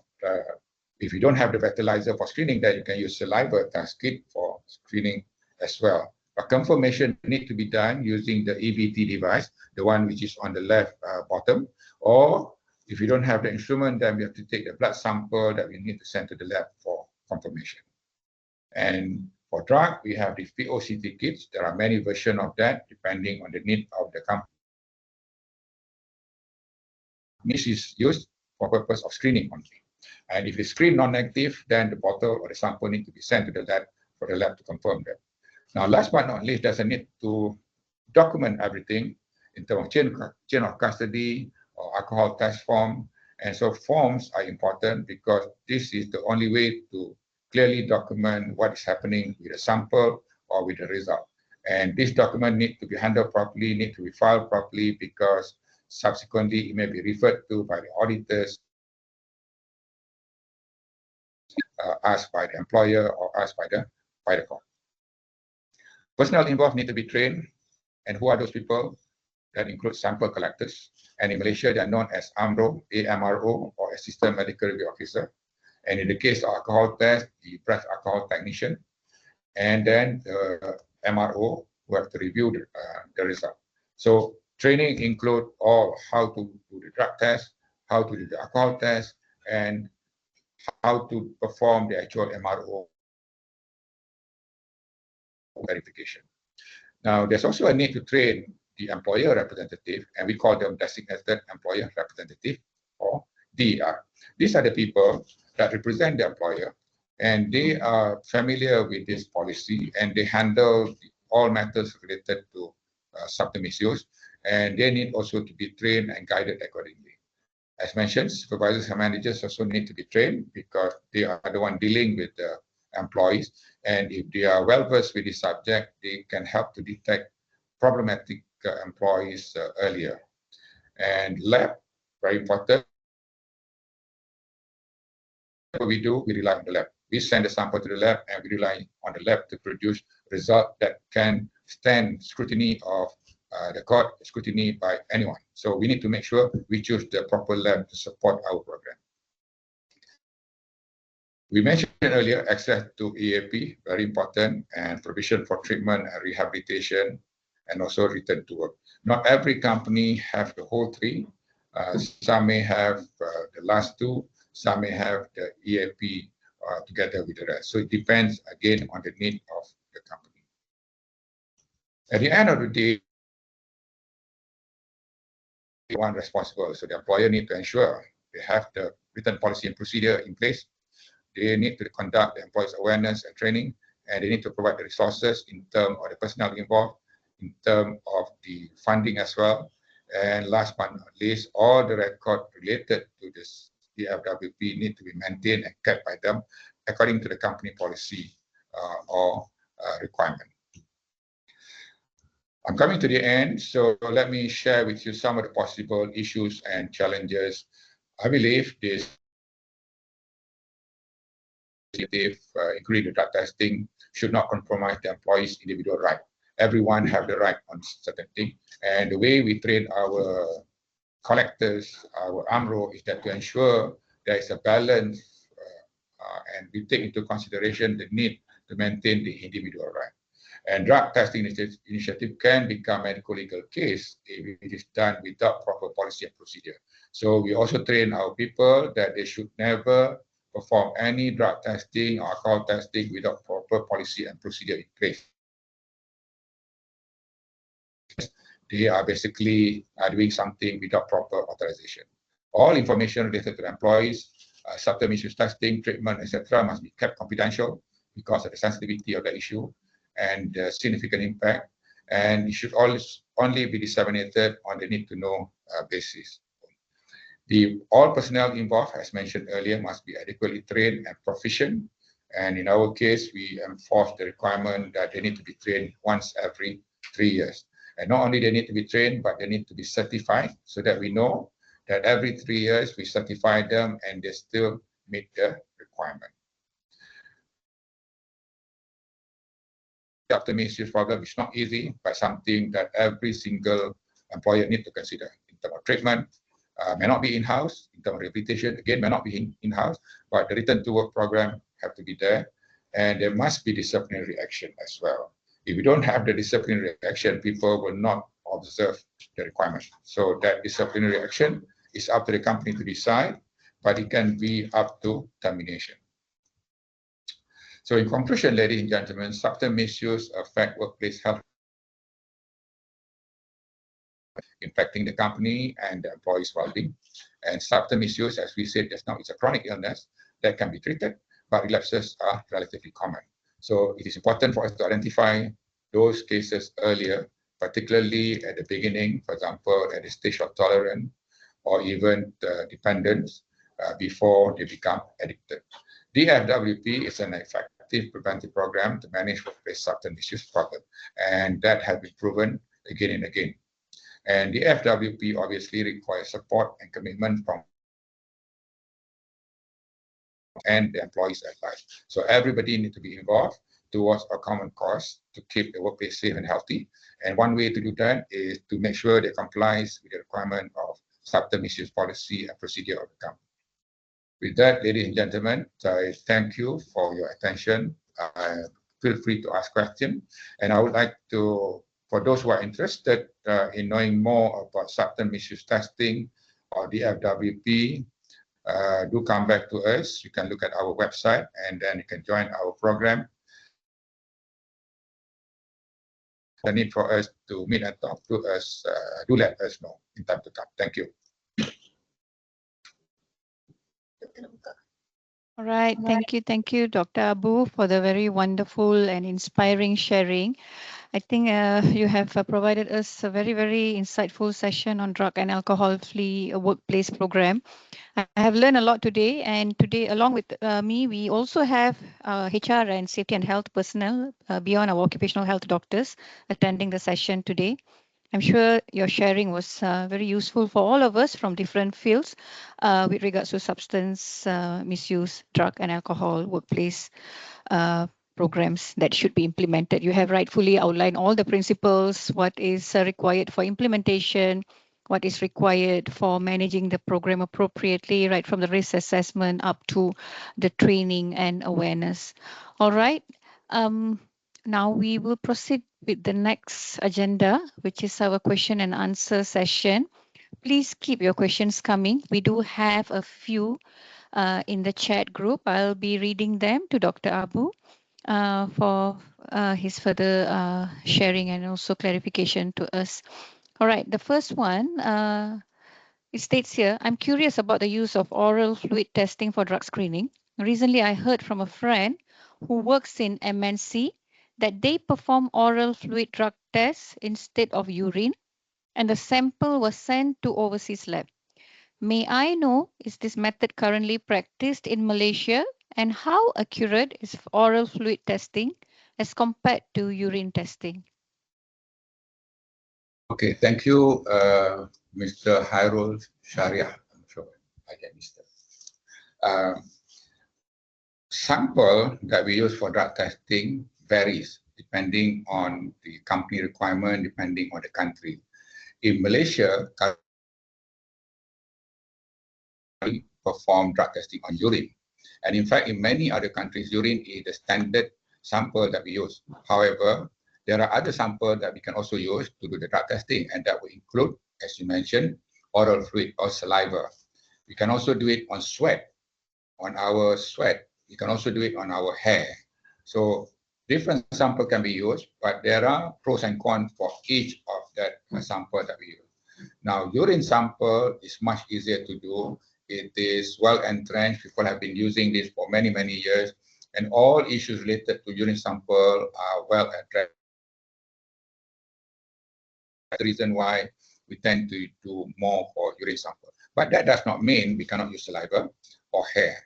if you don't have the breathalyzer for screening, then you can use saliva test kit for screening as well. But confirmation need to be done using the EBT device, the one which is on the left bottom, or if you don't have the instrument, then we have to take the blood sample that we need to send to the lab for confirmation. And for drug, we have the POCT kits. There are many versions of that, depending on the need of the company. This is used for purpose of screening only. And if it's screened non-negative, then the bottle or the sample need to be sent to the lab for the lab to confirm that. Now, last but not least, there's a need to document everything in terms of chain of custody or alcohol test form. And so forms are important because this is the only way to clearly document what is happening with the sample or with the result. And this document needs to be handled properly, need to be filed properly because subsequently it may be referred to by the auditors, asked by the employer or asked by the court. Personnel involved need to be trained. And who are those people? That includes sample collectors. And in Malaysia, they are known as AMRO, AMRO, or Assistant Medical Review Officer. And in the case of alcohol test, the breath alcohol technician. And then the MRO, who have to review the result. So training include all how to do the drug test, how to do the alcohol test, and how to perform the actual MRO verification. Now, there's also a need to train the employer representative, and we call them designated employer representative, or DER. These are the people that represent the employer, and they are familiar with this policy, and they handle all matters related to substance misuse, and they need also to be trained and guided accordingly. As mentioned, supervisors and managers also need to be trained because they are the one dealing with the employees, and if they are well versed with this subject, they can help to detect problematic employees earlier. And lab, very important. What we do, we rely on the lab. We send the sample to the lab, and we rely on the lab to produce results that can stand scrutiny of the court, scrutiny by anyone. So we need to make sure we choose the proper lab to support our program. We mentioned earlier access to EAP, very important, and provision for treatment and rehabilitation, and also return to work. Not every company have the whole three. Some may have the last two, some may have the EAP together with the rest. So it depends, again, on the need of the company. At the end of the day, one responsible. So the employer need to ensure they have the written policy and procedure in place. they need to conduct the employees awareness and training, and they need to provide the resources in terms of the personnel involved, in terms of the funding as well. And last but not least, all the record related to this DFWP need to be maintained and kept by them according to the company policy or requirement. I'm coming to the end, so let me share with you some of the possible issues and challenges. I believe this including the drug testing, should not compromise the employee's individual right. Everyone have the right on certain things. And the way we train our collectors, our AMRO, is that to ensure there is a balance and we take into consideration the need to maintain the individual right. And drug testing initiative can become a medical legal case if it is done without proper policy and procedure. So we also train our people that they should never perform any drug testing or alcohol testing without proper policy and procedure in place. They are basically doing something without proper authorization. All information related to the employees, substance misuse testing, treatment, etc., must be kept confidential because of the sensitivity of the issue and the significant impact, and it should always only be disseminated on the need-to-know basis. All personnel involved, as mentioned earlier, must be adequately trained and proficient. And in our case, we enforce the requirement that they need to be trained once every 3 years. And not only they need to be trained, but they need to be certified so that we know that every 3 years we certify them and they still meet the requirement. After misuse problem is not easy, but something that every single employer needs to consider in terms of treatment. May not be in-house, in terms of rehabilitation, again, may not be in-house, but the return to work program have to be there, and there must be disciplinary action as well. If we don't have the disciplinary action, people will not observe the requirement. So that disciplinary action is up to the company to decide, but it can be up to termination. So in conclusion, ladies and gentlemen, substance misuse affect workplace health, impacting the company and the employees' well-being. And substance misuse, as we said just now, is a chronic illness that can be treated, but relapses are relatively common. So it is important for us to identify those cases earlier, particularly at the beginning, for example, at the stage of tolerance or even dependence before they become addicted. DFWP is an effective preventive program to manage workplace substance misuse problem, and that has been proven again and again. And the FWP obviously requires support and commitment from and the employees at large. So everybody needs to be involved towards a common cause to keep the workplace safe and healthy. And one way to do that is to make sure they complies with the requirement of substance misuse policy and procedure of the company. With that, ladies and gentlemen, I thank you for your attention. Feel free to ask questions. And I would like to, for those who are interested in knowing more about substance misuse testing or DFWP, do come back to us. You can look at our website and then you can join our program. The need for us to meet and talk to us, do let us know in time to come. Thank you. All right, thank you, Dr. Abu, for the very wonderful and inspiring sharing. I think you have provided us a very, very insightful session on drug and alcohol-free workplace program. I have learned a lot today, and today, along with me, we also have HR and safety and health personnel beyond our occupational health doctors attending the session today. I'm sure your sharing was very useful for all of us from different fields with regards to substance misuse, drug and alcohol workplace programs that should be implemented. You have rightfully outlined all the principles, what is required for implementation, what is required for managing the program appropriately, right from the risk assessment up to the training and awareness. All right. Now we will proceed with the next agenda, which is our question and answer session. Please keep your questions coming. We do have a few in the chat group. I'll be reading them to Dr. Abu for his further sharing and also clarification to us. All right, the first one, it states here, I'm curious about the use of oral fluid testing for drug screening. Recently, I heard from a friend who works in MNC that they perform oral fluid drug tests instead of urine, and the sample was sent to overseas lab. May I know, is this method currently practiced in Malaysia, and how accurate is oral fluid testing as compared to urine testing? Okay, thank you, Mr. Hairul Sharia. I'm sure I get Mr. The sample that we use for drug testing varies depending on the company requirement, depending on the country. In Malaysia, we perform drug testing on urine. And in fact, in many other countries, urine is the standard sample that we use. However, there are other samples that we can also use to do the drug testing, and that will include, as you mentioned, oral fluid or saliva. We can also do it on sweat, on our sweat. We can also do it on our hair. So different sample can be used, but there are pros and cons for each of that sample that we use. Now, urine sample is much easier to do. It is well entrenched. People have been using this for many, many years, and all issues related to urine sample are well addressed. That's the reason why we tend to do more for urine sample. But that does not mean we cannot use saliva or hair.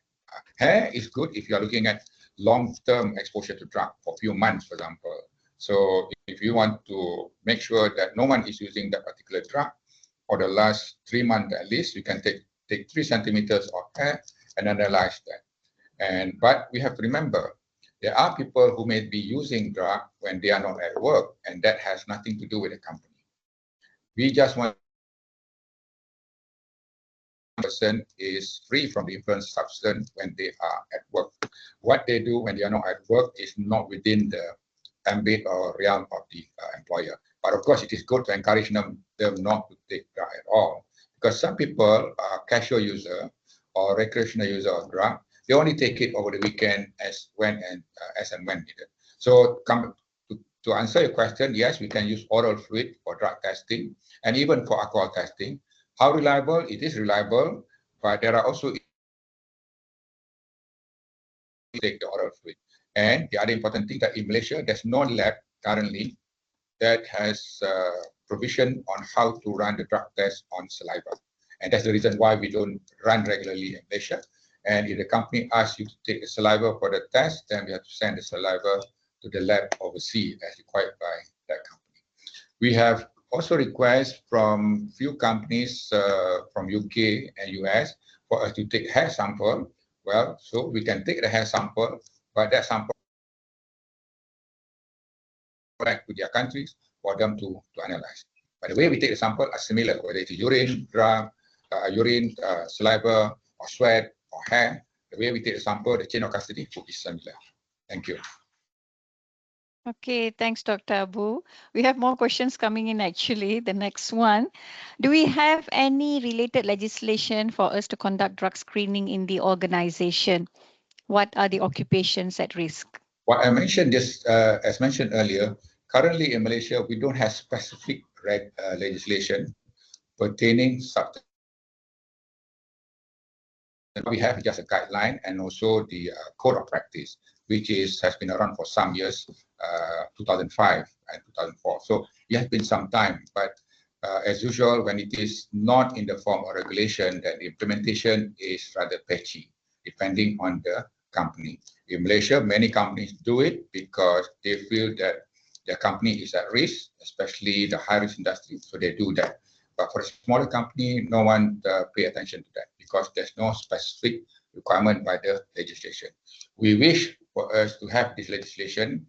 Hair is good if you are looking at long-term exposure to drug for a few months, for example. So if you want to make sure that no one is using that particular drug for the last 3 months at least, you can take 3 centimeters of hair and analyze that. But we have to remember, there are people who may be using drug when they are not at work, and that has nothing to do with the company. We just want person is free from the influence substance when they are at work. What they do when they are not at work is not within the ambit or realm of the employer. But of course, it is good to encourage them not to take drug at all, because some people are casual user or recreational user of drug. They only take it over the weekend as and when needed. So to answer your question, yes, we can use oral fluid for drug testing and even for alcohol testing. How reliable? It is reliable, but there are also take the oral fluid. And the other important thing that in Malaysia, there's no lab currently that has provision on how to run the drug test on saliva. And that's the reason why we don't run regularly in Malaysia. And if the company asks you to take the saliva for the test, then we have to send the saliva to the lab overseas as required by that company. We have also requests from few companies from UK and US for us to take hair sample. Well, so we can take the hair sample, but that sample back to their countries for them to analyze. But the way we take the sample are similar, whether it's urine, saliva, or sweat, or hair. The way we take the sample, the chain of custody will be similar. Thank you. Okay, thanks, Dr. Abu. We have more questions coming in actually. The next one. Do we have any related legislation for us to conduct drug screening in the organization? What are the occupations at risk? What I mentioned just as mentioned earlier, currently in Malaysia, we don't have specific legislation pertaining substance. We have just a guideline and also the code of practice, which has been around for some years, 2005 and 2004. So it has been some time, but as usual, when it is not in the form of regulation, then the implementation is rather patchy, depending on the company. In Malaysia, many companies do it because they feel that their company is at risk, especially the high-risk industry, so they do that. But for a smaller company, no one pay attention to that because there's no specific requirement by the legislation. We wish for us to have this legislation.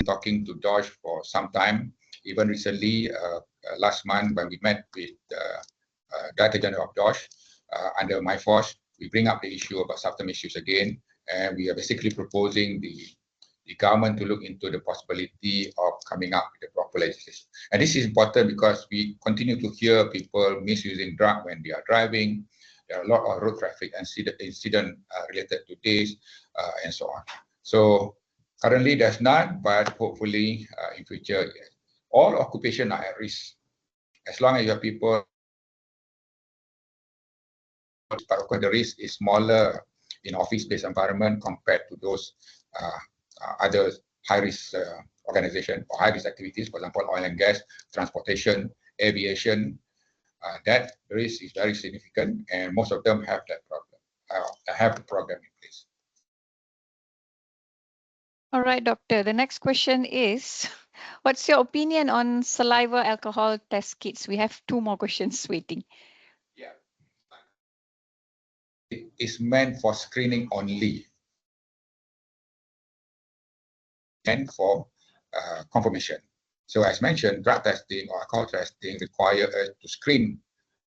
Talking to DOSH for some time, even recently, last month when we met with the Director General of DOSH under MyFOSH, we bring up the issue about substance misuse again, and we are basically proposing the government to look into the possibility of coming up with the proper legislation. And this is important because we continue to hear people misusing drugs when they are driving. There are a lot of road traffic incident related to this and so on. So currently there's none, but hopefully in future, yes. All occupations are at risk. As long as you have people but the risk is smaller in office-based environment compared to those other high-risk organization or high-risk activities, for example, oil and gas, transportation, aviation. That risk is very significant, and most of them have that problem, have the program in place. All right, doctor. The next question is, what's your opinion on saliva alcohol test kits? We have 2 more questions waiting. Yeah. It is meant for screening only and for confirmation. So as mentioned, drug testing or alcohol testing require us to screen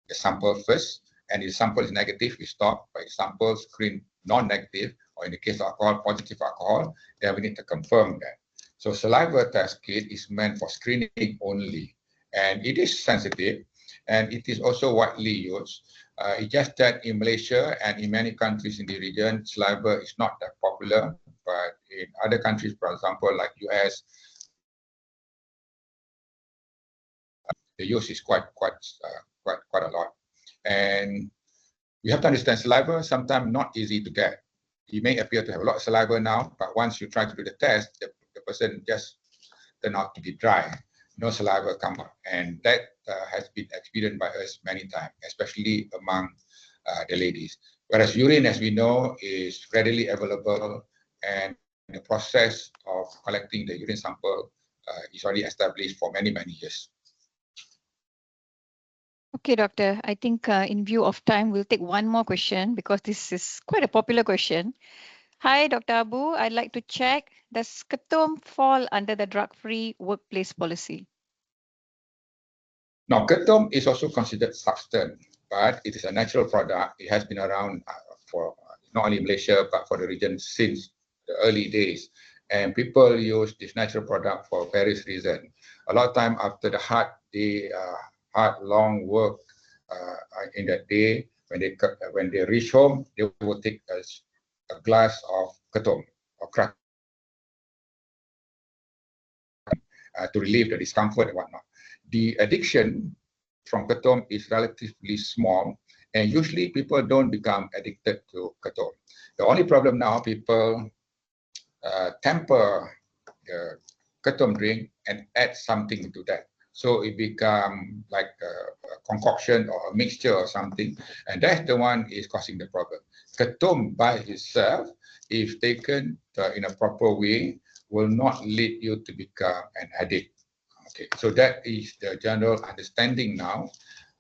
the sample first, and if the sample is negative, we stop. But if sample screen non-negative, or in the case of alcohol, positive alcohol, then we need to confirm that. So saliva test kit is meant for screening only, and it is sensitive, and it is also widely used. It's just that in Malaysia and in many countries in the region, saliva is not that popular, but in other countries, for example, like US, the use is quite a lot. And you have to understand, saliva sometimes not easy to get. You may appear to have a lot of saliva now, but once you try to do the test, the person just turn out to be dry. No saliva come out, and that has been experienced by us many times, especially among the ladies. Whereas urine, as we know, is readily available, and the process of collecting the urine sample is already established for many years. Okay, doctor. I think in view of time, we'll take 1 more question because this is quite a popular question. Hi, Dr. Abu. I'd like to check, does ketum fall under the drug-free workplace policy? Now, ketum is also considered substance, but it is a natural product. It has been around for not only Malaysia, but for the region since the early days. And people use this natural product for various reasons. A lot of time after the hard long work in that day, when they reach home, they will take a glass of ketum or crack to relieve the discomfort and whatnot. The addiction from ketum is relatively small, and usually people don't become addicted to ketum. The only problem now, people temper the ketum drink and add something to that. So it become like a concoction or a mixture or something, and that's the one is causing the problem. Ketum by itself, if taken in a proper way, will not lead you to become an addict. Okay, so that is the general understanding now,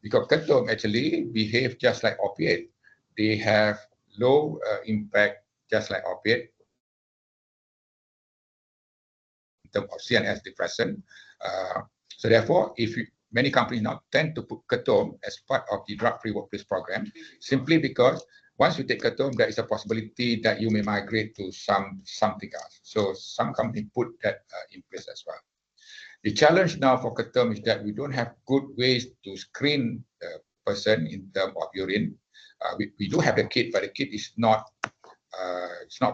because ketum actually behave just like opiate. They have low impact, just like opiate, in terms of CNS depressant. So therefore, many companies now tend to put ketum as part of the drug-free workplace program, simply because once you take ketum, there is a possibility that you may migrate to something else. So some companies put that in place as well. The challenge now for ketum is that we don't have good ways to screen the person in terms of urine. We do have the kit, but the kit is not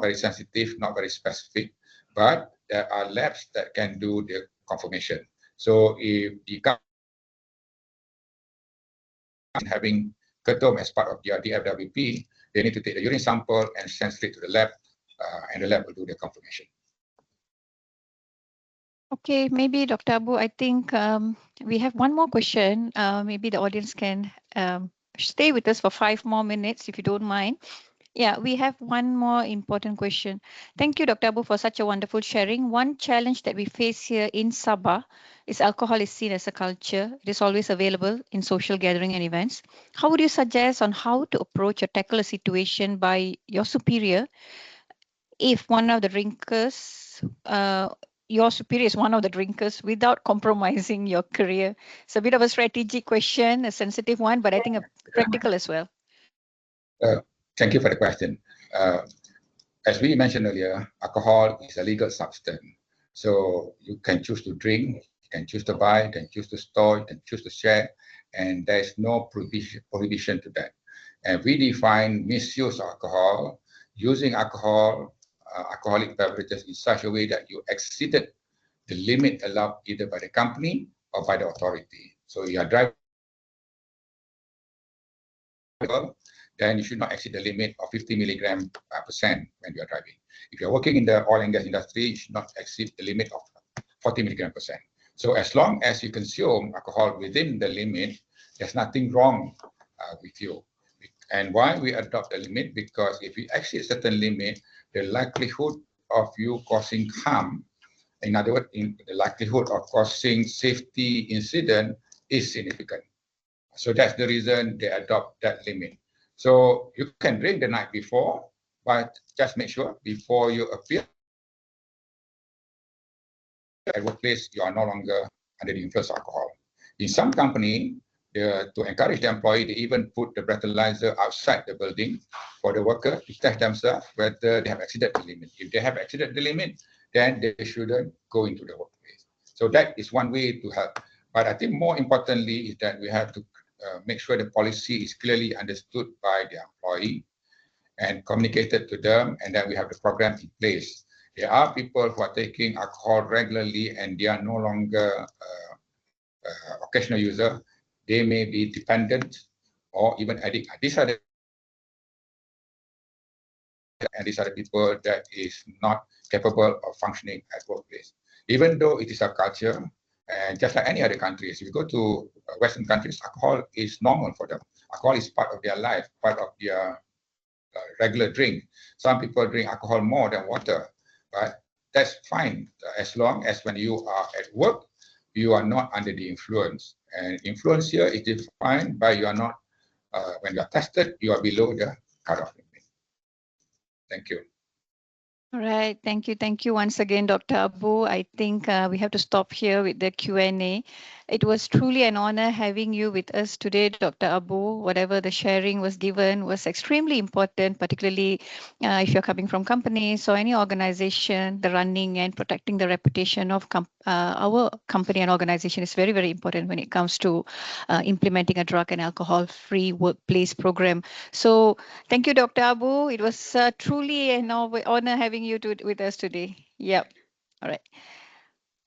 very sensitive, not very specific. But there are labs that can do the confirmation. So if the company is having ketum as part of their DFWP, they need to take the urine sample and send straight to the lab, and the lab will do the confirmation. Okay, maybe Dr. Abu, I think we have 1 more question. Maybe the audience can stay with us for 5 more minutes, if you don't mind. Yeah, we have 1 more important question. Thank you, Dr. Abu, for such a wonderful sharing. One challenge that we face here in Sabah is alcohol is seen as a culture. It is always available in social gathering and events. How would you suggest on how to approach or tackle a situation by your superior if one of the drinkers, your superior is one of the drinkers, without compromising your career? It's a bit of a strategic question, a sensitive one, but I think a practical as well. Thank you for the question. As we mentioned earlier, alcohol is a legal substance. So you can choose to drink, you can choose to buy, you can choose to store, you can choose to share, and there's no prohibition to that. And we define misuse of alcohol, using alcoholic beverages in such a way that you exceeded the limit allowed either by the company or by the authority. So you are driving, then you should not exceed the limit of 50 milligram percent when you are driving. If you're working in the oil and gas industry, you should not exceed the limit of 40 milligram percent. So as long as you consume alcohol within the limit, there's nothing wrong with you. And why we adopt the limit? Because if you exceed a certain limit, the likelihood of you causing harm, in other words, the likelihood of causing safety incident is significant. So that's the reason they adopt that limit. So you can drink the night before, but just make sure before you appear at workplace, you are no longer under the influence of alcohol. In some company, to encourage the employee, they even put the breathalyzer outside the building for the worker to test themselves whether they have exceeded the limit. If they have exceeded the limit, then they shouldn't go into the workplace. So that is one way to help. But I think more importantly is that we have to make sure the policy is clearly understood by the employee and communicated to them, and then we have the program in place. There are people who are taking alcohol regularly and they are no longer occasional user. They may be dependent or even addict. These are the people that is not capable of functioning at workplace. Even though it is a culture, and just like any other countries, if you go to Western countries, alcohol is normal for them. Alcohol is part of their life, part of their regular drink. Some people drink alcohol more than water, but that's fine as long as when you are at work, you are not under the influence. And influence here is defined by you are not, when you are tested, you are below the cutoff limit. Thank you. All right, thank you once again, Dr. Abu. I think we have to stop here with the Q&A. It was truly an honor having you with us today, Dr. Abu. Whatever the sharing was given was extremely important, particularly if you're coming from companies or any organization. The running and protecting the reputation of our company and organization is very, very important when it comes to implementing a drug and alcohol-free workplace program. So thank you, Dr. Abu. It was truly an honor having you with us today. Yep. All right.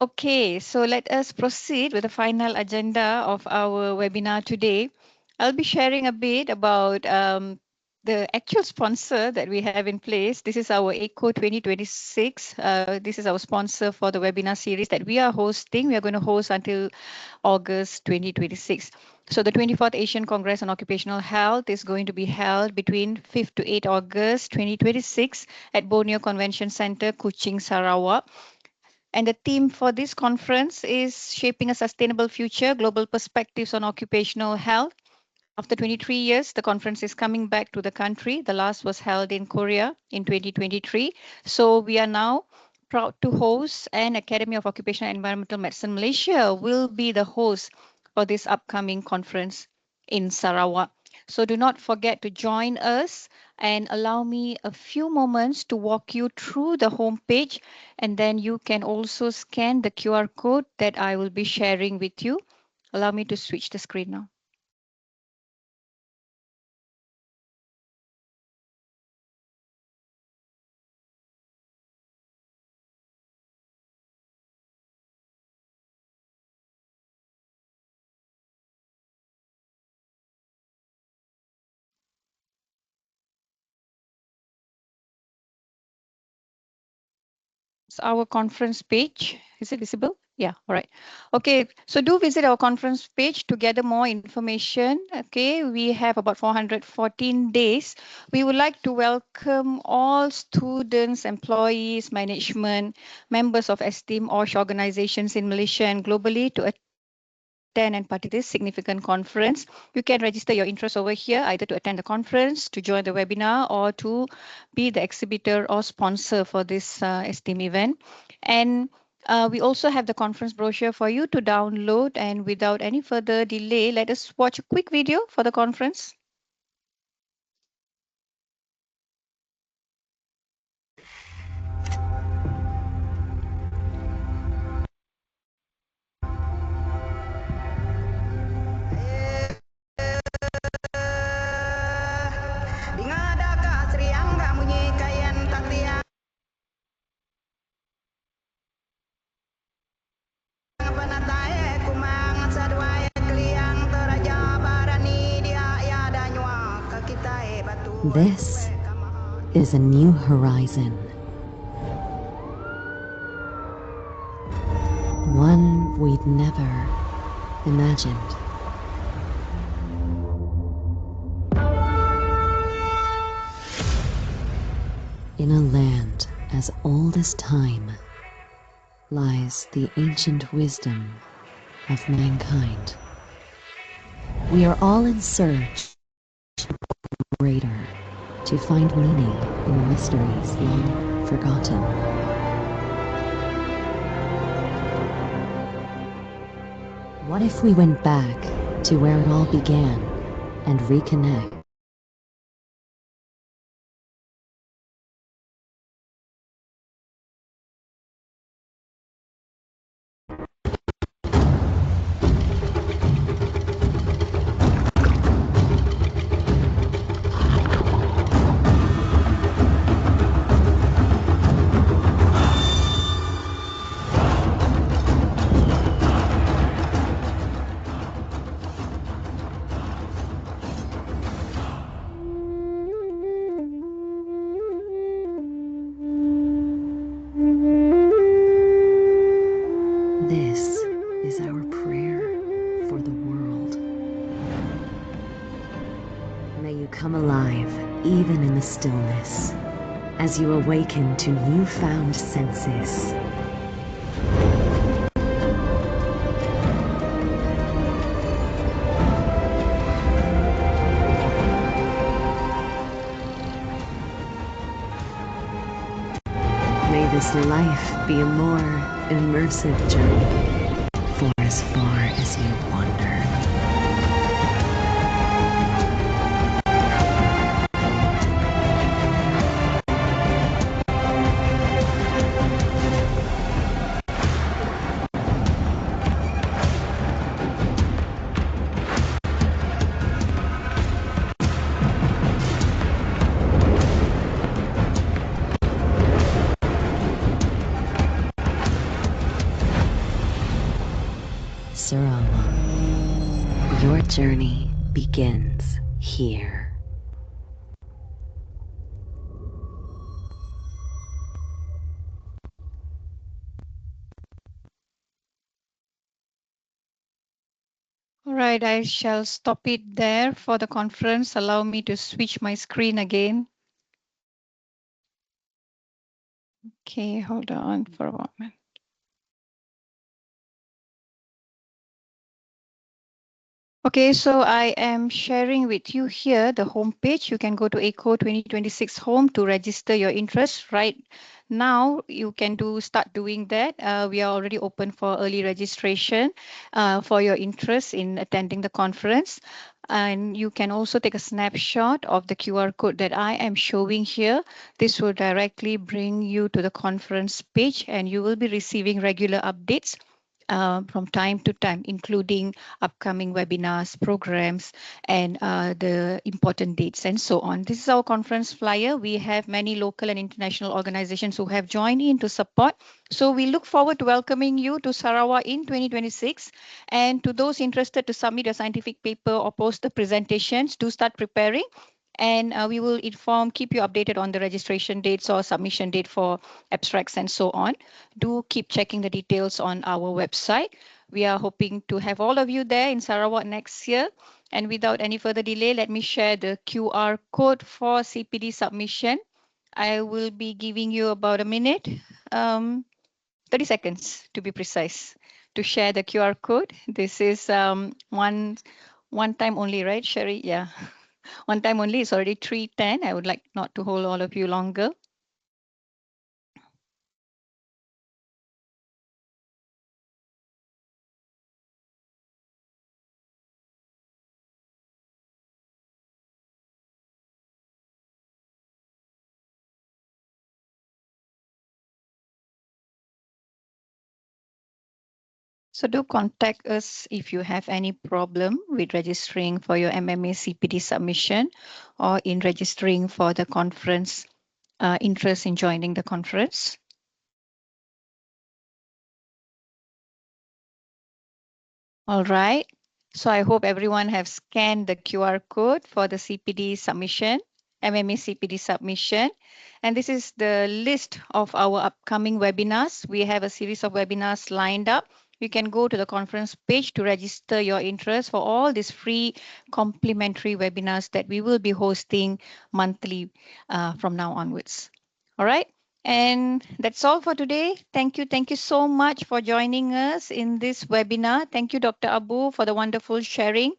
Okay, so let us proceed with the final agenda of our webinar today. I'll be sharing a bit about the actual sponsor that we have in place. This is our ACOH 2026. This is our sponsor for the webinar series that we are hosting. We are going to host until August 2026. So the 24th Asian Congress on Occupational Health is going to be held between 5th to 8 August 2026 at Borneo Convention Center, Kuching, Sarawak. And the theme for this conference is Shaping a Sustainable Future, Global Perspectives on Occupational Health. After 23 years, the conference is coming back to the country. The last was held in Korea in 2023. So we are now proud to host, and Academy of Occupational and Environmental Medicine Malaysia will be the host for this upcoming conference in Sarawak. So do not forget to join us, and allow me a few moments to walk you through the homepage, and then you can also scan the QR code that I will be sharing with you. Allow me to switch the screen now. Our conference page. Is it visible? Yeah, all right. Okay, so do visit our conference page to gather more information. Okay, we have about 414 days. We would like to welcome all students, employees, management, members of esteemed OSH organizations in Malaysia and globally to attend and participate in this significant conference. You can register your interest over here, either to attend the conference, to join the webinar, or to be the exhibitor or sponsor for this esteemed event. And we also have the conference brochure for you to download. And without any further delay, let us watch a quick video for the conference. This is a new horizon. One we'd never imagined. In a land as old as time lies the ancient wisdom of mankind. We are all in search of greater, to find meaning in the mysteries long forgotten. What if we went back to where it all began and reconnect? This is our prayer for the world. May you come alive even in the stillness as you awaken to newfound senses. May this life be a more immersive journey for as far as you wander. Sarawak, your journey begins here. All right, I shall stop it there for the conference. Allow me to switch my screen again. Okay, hold on for a moment. Okay, so I am sharing with you here the homepage. You can go to ACOH 2026 home to register your interest. Right now, you can start doing that. We are already open for early registration for your interest in attending the conference. And you can also take a snapshot of the QR code that I am showing here. This will directly bring you to the conference page, and you will be receiving regular updates from time to time, including upcoming webinars, programs, and the important dates and so on. This is our conference flyer. We have many local and international organizations who have joined in to support. So we look forward to welcoming you to Sarawak in 2026. And to those interested to submit a scientific paper or post the presentations, do start preparing. And we will keep you updated on the registration dates or submission date for abstracts and so on. Do keep checking the details on our website. We are hoping to have all of you there in Sarawak next year. And without any further delay, let me share the QR code for CPD submission. I will be giving you about a minute, 30 seconds to be precise, to share the QR code. This is one time only, right, Sherry? Yeah. One time only. It's already 3:10. I would like not to hold all of you longer. So do contact us if you have any problem with registering for your MMA CPD submission or in registering for the conference, interest in joining the conference. All right. So I hope everyone have scanned the QR code for the CPD submission MMA CPD submission. And this is the list of our upcoming webinars. We have a series of webinars lined up. You can go to the conference page to register your interest for all these free complimentary webinars that we will be hosting monthly from now onwards. All right. And that's all for today. Thank you. Thank you so much for joining us in this webinar. Thank you, Dr. Abu, for the wonderful sharing.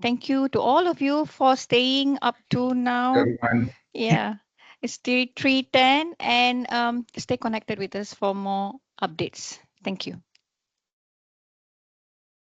Thank you to all of you for staying up to now. Everyone. Yeah, it's still 3:10 and stay connected with us for more updates. Thank you.